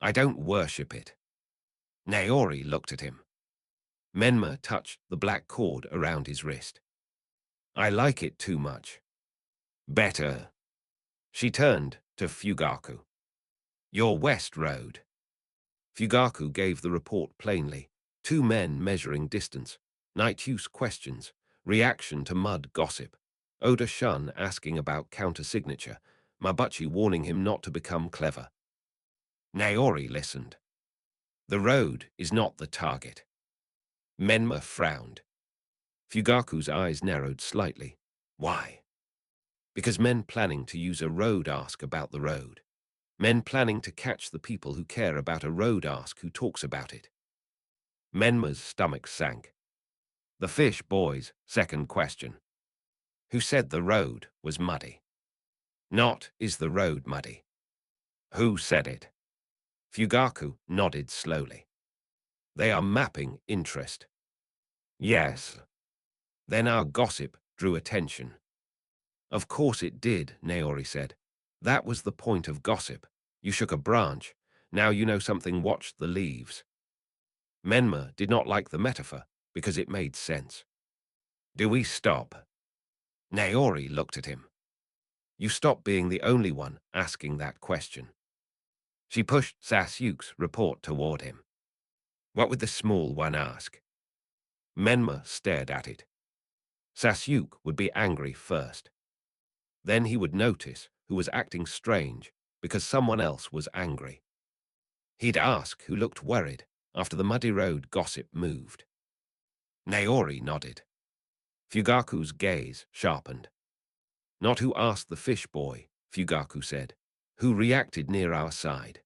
I don't worship it. Naori looked at him. Menma touched the black cord around his wrist. I like it too much. Better. She turned to Fugaku. Your West Road. Fugaku gave the report plainly. 2 men measuring distance. Night use questions. Reaction to mud gossip. Oda Shun asking about counter-signature. Mabuchi warning him not to become clever. Naori listened. The road is not the target. Menma frowned. Fugaku's eyes narrowed slightly. Why? Because men planning to use a road ask about the road. Men planning to catch the people who care about a road ask who talks about it. Menma's stomach sank. The fish boy's second question. Who said the road was muddy? Not, is the road muddy? Who said it? Fugaku nodded slowly. They are mapping interest. Yes. Then our gossip drew attention. Of course it did, Naori said. That was the point of gossip. You shook a branch. Now you know something, watch the leaves. Menma did not like the metaphor because it made sense. Do we stop? Naori looked at him. You stop being the only one asking that question. She pushed Sasuke's report toward him. What would the small one ask? Menma stared at it. Sasuke would be angry first. Then he would notice who was acting strange because someone else was angry. He'd ask who looked worried after the muddy road gossip moved. Naori nodded. Fugaku's gaze sharpened. Not who asked the fish boy, Fugaku said. Who reacted near our side.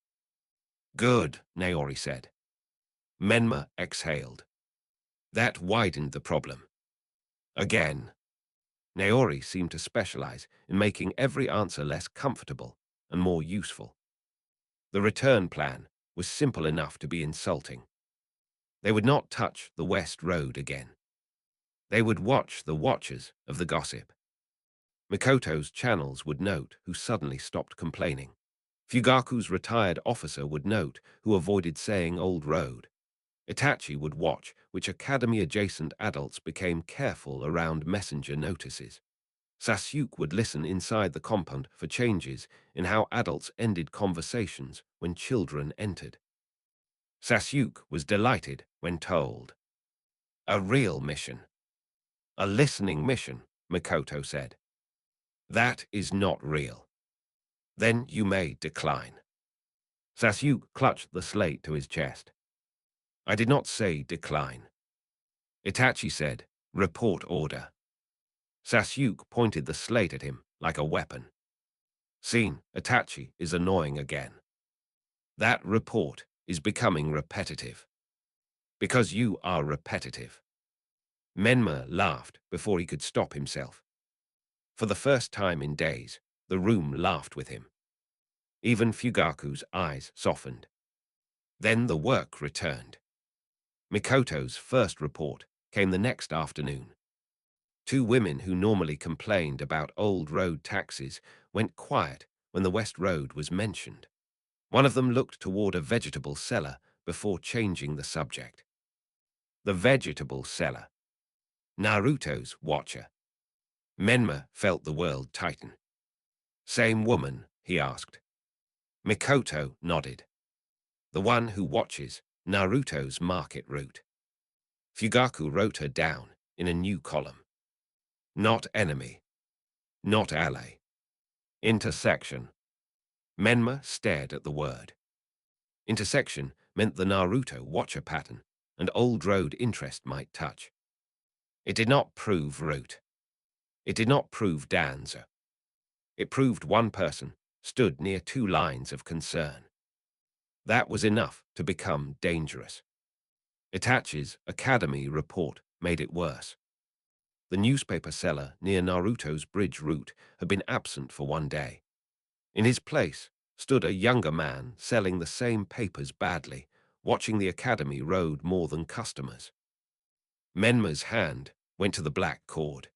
Good, Naori said. Menma exhaled. That widened the problem. Again. Naori seemed to specialize in making every answer less comfortable and more useful. The return plan was simple enough to be insulting. They would not touch the West Road again. They would watch the watchers of the gossip. Mikoto's channels would note who suddenly stopped complaining. Fugaku's retired officer would note who avoided saying old road. Itachi would watch which academy-adjacent adults became careful around messenger notices. Sasuke would listen inside the compound for changes in how adults ended conversations when children entered. Sasuke was delighted when told. A real mission. A listening mission, Mikoto said. That is not real. Then you may decline. Sasuke clutched the slate to his chest. I did not say decline. Itachi said, report order. Sasuke pointed the slate at him like a weapon. Seen, Itachi is annoying again. That report is becoming repetitive. Because you are repetitive. Menma laughed before he could stop himself. For the first time in days, the room laughed with him. Even Fugaku's eyes softened. Then the work returned. Mikoto's first report came the next afternoon. 2 women who normally complained about old road taxes went quiet when the West Road was mentioned. One of them looked toward a vegetable seller before changing the subject. The vegetable seller. Naruto's watcher. Menma felt the world tighten. Same woman, he asked. Mikoto nodded. The one who watches Naruto's market route. Fugaku wrote her down in a new column. Not enemy. Not ally. Intersection. Menma stared at the word. Intersection meant the Naruto watcher pattern and old road interest might touch. It did not prove route. It did not prove Danzo. It proved one person stood near 2 lines of concern. That was enough to become dangerous. Itachi's academy report made it worse. The newspaper seller near Naruto's bridge route had been absent for one day. In his place stood a younger man selling the same papers badly, watching the academy road more than customers. Menma's hand went to the black cord.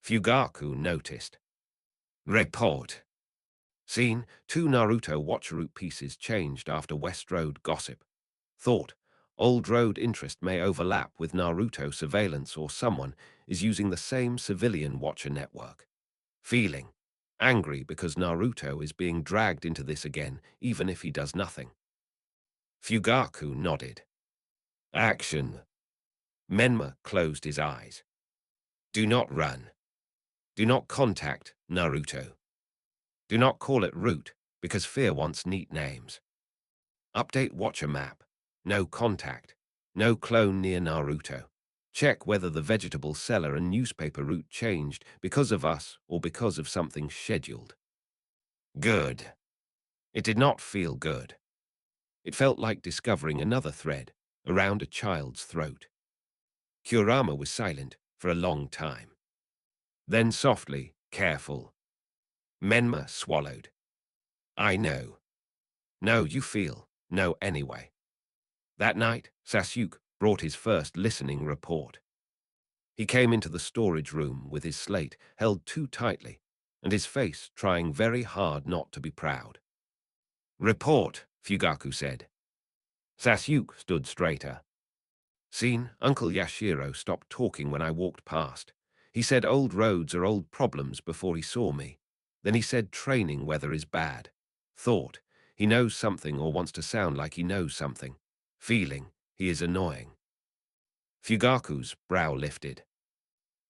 Fugaku noticed. Report. Scene, 2 Naruto watch route pieces changed after West Road gossip. Thought, Old Road interest may overlap with Naruto surveillance or someone is using the same civilian watcher network. Feeling, angry because Naruto is being dragged into this again even if he does nothing. Fugaku nodded. Action. Menma closed his eyes. Do not run. Do not contact Naruto. Do not call it route, because fear wants neat names. Update watcher map. No contact. No clone near Naruto. Check whether the vegetable seller and newspaper route changed because of us or because of something scheduled. Good. It did not feel good. It felt like discovering another thread around a child's throat. Kurama was silent for a long time. Then softly, careful. Menma swallowed. I know. No, you feel. No, anyway. That night, Sasuke brought his first listening report. He came into the storage room with his slate held too tightly and his face trying very hard not to be proud. Report, Fugaku said. Sasuke stood straighter. Seen, Uncle Yashiro stopped talking when I walked past. He said old roads are old problems before he saw me. Then he said training weather is bad. Thought, he knows something or wants to sound like he knows something. Feeling, he is annoying. Fugaku's brow lifted.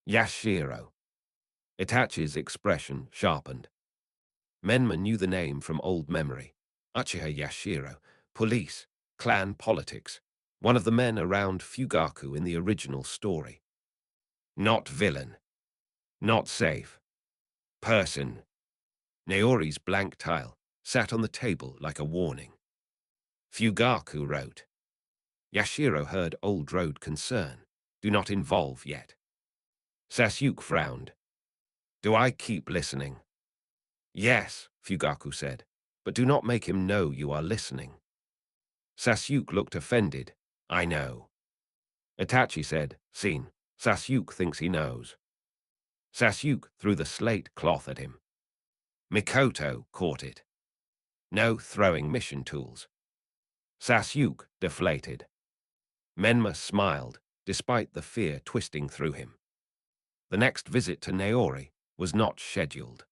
Yashiro. Itachi's expression sharpened. Menma knew the name from old memory. Uchiha Yashiro, police, clan politics, one of the men around Fugaku in the original story. Not villain. Not safe. Person. Naori's blank tile sat on the table like a warning. Fugaku wrote. Yashiro heard old road concern. Do not involve yet. Sasuke frowned. Do I keep listening? Yes, Fugaku said, but do not make him know you are listening. Sasuke looked offended. I know. Itachi said, seen, Sasuke thinks he knows. Sasuke threw the slate cloth at him. Mikoto caught it. No throwing mission tools. Sasuke deflated. Menma smiled, despite the fear twisting through him. The next visit to Naori was not scheduled.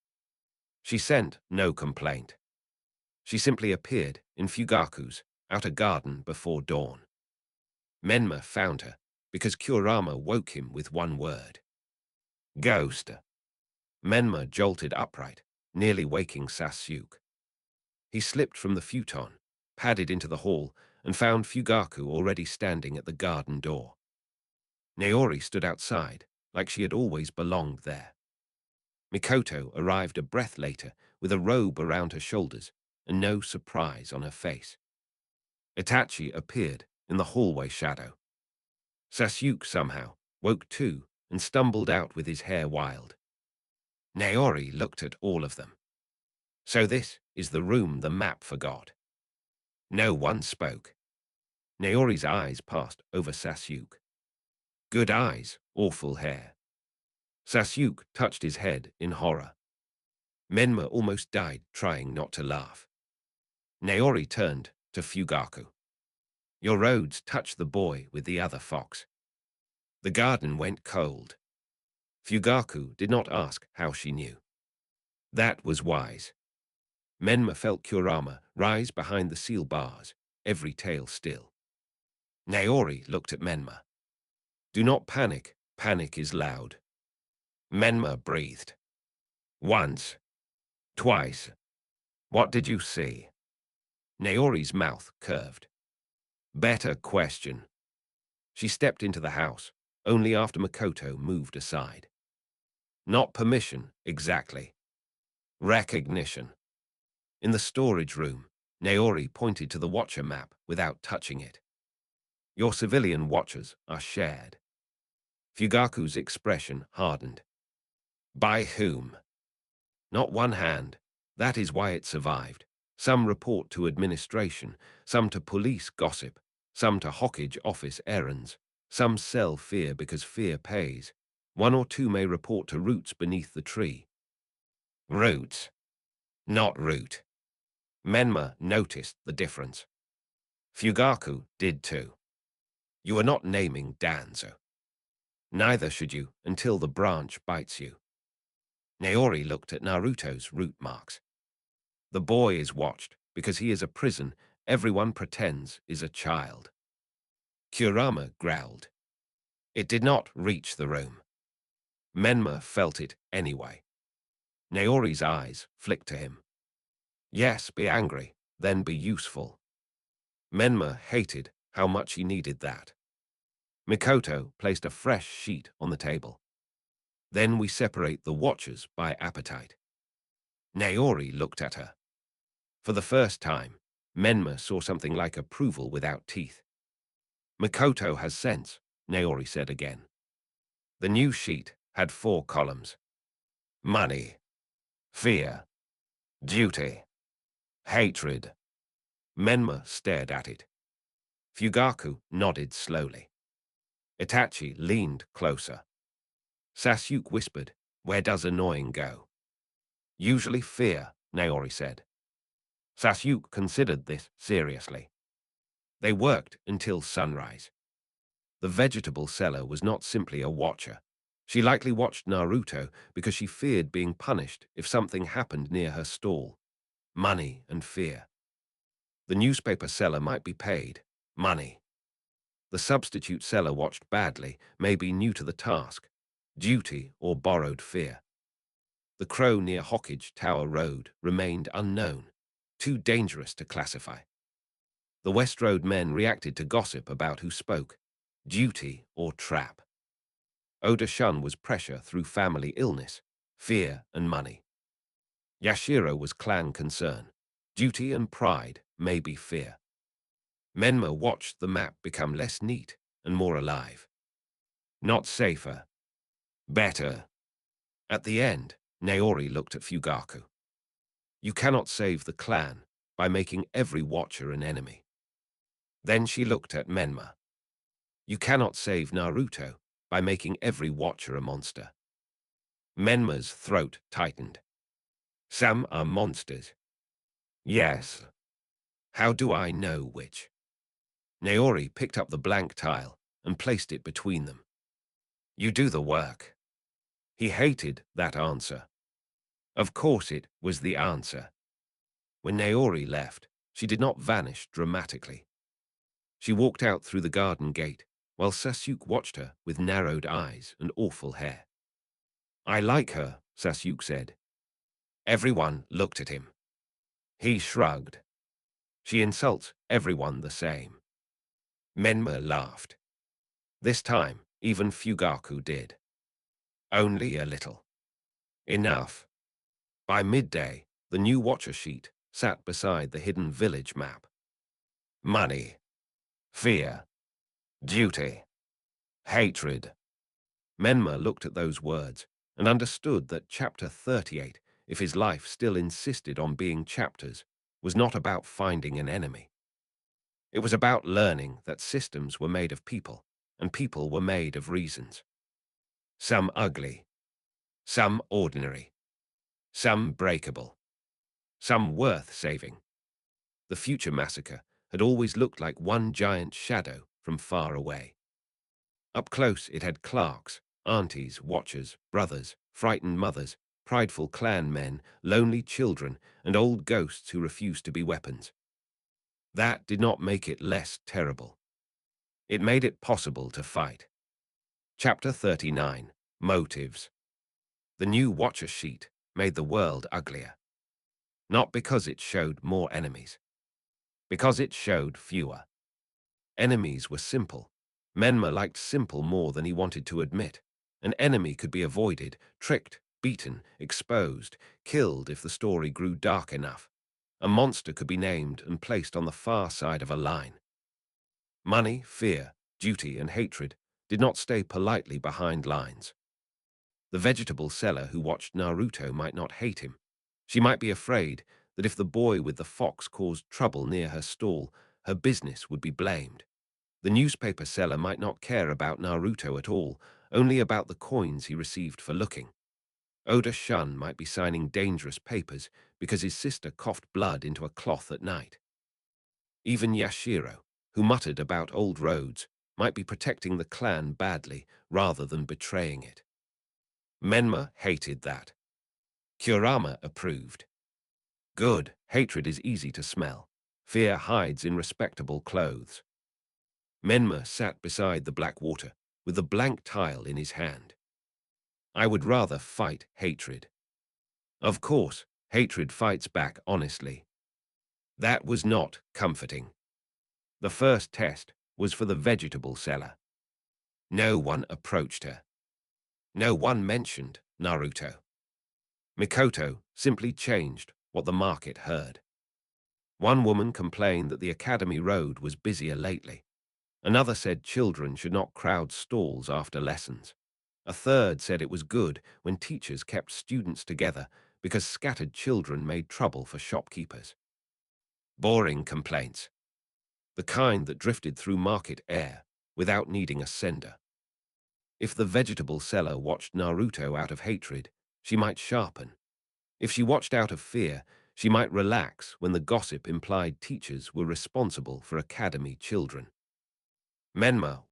She sent no complaint. She simply appeared in Fugaku's outer garden before dawn. Menma found her because Kurama woke him with one word. Ghost. Menma jolted upright, nearly waking Sasuke. He slipped from the futon, padded into the hall, and found Fugaku already standing at the garden door. Naori stood outside, like she had always belonged there. Mikoto arrived a breath later with a robe around her shoulders and no surprise on her face. Itachi appeared in the hallway shadow. Sasuke somehow woke too and stumbled out with his hair wild. Naori looked at all of them. So this is the room the map forgot. No one spoke. Naori's eyes passed over Sasuke. Good eyes, awful hair. Sasuke touched his head in horror. Menma almost died trying not to laugh. Naori turned to Fugaku. Your roads touched the boy with the other fox. The garden went cold. Fugaku did not ask how she knew. That was wise. Menma felt Kurama rise behind the seal bars, every tail still. Naori looked at Menma. Do not panic, panic is loud. Menma breathed. Once. Twice. What did you see? Naori's mouth curved. Better question. She stepped into the house, only after Makoto moved aside. Not permission, exactly. Recognition. In the storage room, Naori pointed to the watcher map without touching it. Your civilian watchers are shared. Fugaku's expression hardened. By whom? Not one hand. That is why it survived. Some report to administration, some to police gossip, some to Hokage office errands, some sell fear because fear pays. One or two may report to roots beneath the tree. Roots, not root. Menma noticed the difference. Fugaku did too. You are not naming Danzo. Neither should you until the branch bites you. Naori looked at Naruto's root marks. The boy is watched because he is a prison everyone pretends is a child. Kurama growled. It did not reach the room. Menma felt it anyway. Naori's eyes flicked to him. Yes, be angry, then be useful. Menma hated how much he needed that. Mikoto placed a fresh sheet on the table. Then we separate the watchers by appetite. Naori looked at her. For the first time, Menma saw something like approval without teeth. Mikoto has sense, Naori said again. The new sheet had 4 columns. Money, fear, duty, hatred. Menma stared at it. Fugaku nodded slowly. Itachi leaned closer. Sasuke whispered, "Where does annoying go?" "Usually fear," Naori said. Sasuke considered this seriously. They worked until sunrise. The vegetable seller was not simply a watcher. She likely watched Naruto because she feared being punished if something happened near her stall. Money and fear. The newspaper seller might be paid. Money. The substitute seller watched badly, maybe new to the task. Duty or borrowed fear. The crow near Hokage Tower Road remained unknown, too dangerous to classify. The West Road men reacted to gossip about who spoke, duty or trap. Oda Shun was pressure through family illness, fear and money. Yashiro was clan concern, duty and pride, maybe fear. Menma watched the map become less neat and more alive. Not safer. Better. At the end, Naori looked at Fugaku. You cannot save the clan by making every watcher an enemy. Then she looked at Menma. You cannot save Naruto by making every watcher a monster. Menma's throat tightened. Some are monsters. Yes. How do I know which? Naori picked up the blank tile and placed it between them. You do the work. He hated that answer. Of course it was the answer. When Naori left, she did not vanish dramatically. She walked out through the garden gate, while Sasuke watched her with narrowed eyes and awful hair. I like her, Sasuke said. Everyone looked at him. He shrugged. She insults everyone the same. Menma laughed. This time, even Fugaku did. Only a little. Enough. By midday, the new watcher sheet sat beside the hidden village map. Money, fear, duty, hatred. Menma looked at those words and understood that Chapter 38, if his life still insisted on being chapters, was not about finding an enemy. It was about learning that systems were made of people, and people were made of reasons. Some ugly, some ordinary, some breakable, some worth saving. The future massacre had always looked like one giant shadow from far away. Up close it had clerks, aunties, watchers, brothers, frightened mothers, prideful clan men, lonely children, and old ghosts who refused to be weapons. That did not make it less terrible. It made it possible to fight. Chapter 39, Motives. The new watcher sheet made the world uglier. Not because it showed more enemies. Because it showed fewer. Enemies were simple. Menma liked simple more than he wanted to admit. An enemy could be avoided, tricked, beaten, exposed, killed if the story grew dark enough. A monster could be named and placed on the far side of a line. Money, fear, duty, and hatred did not stay politely behind lines. The vegetable seller who watched Naruto might not hate him. She might be afraid that if the boy with the fox caused trouble near her stall, her business would be blamed. The newspaper seller might not care about Naruto at all, only about the coins he received for looking. Oda Shun might be signing dangerous papers because his sister coughed blood into a cloth at night. Even Yashiro, who muttered about old roads, might be protecting the clan badly rather than betraying it. Menma hated that. Kurama approved. Good, hatred is easy to smell. Fear hides in respectable clothes. Menma sat beside the black water, with the blank tile in his hand. I would rather fight hatred. Of course, hatred fights back honestly. That was not comforting. The first test was for the vegetable seller. No one approached her. No one mentioned Naruto. Mikoto simply changed what the market heard. One woman complained that the academy road was busier lately. Another said children should not crowd stalls after lessons. A third said it was good when teachers kept students together because scattered children made trouble for shopkeepers. Boring complaints. The kind that drifted through market air without needing a sender. If the vegetable seller watched Naruto out of hatred, she might sharpen. If she watched out of fear, she might relax when the gossip implied teachers were responsible for academy children. Menma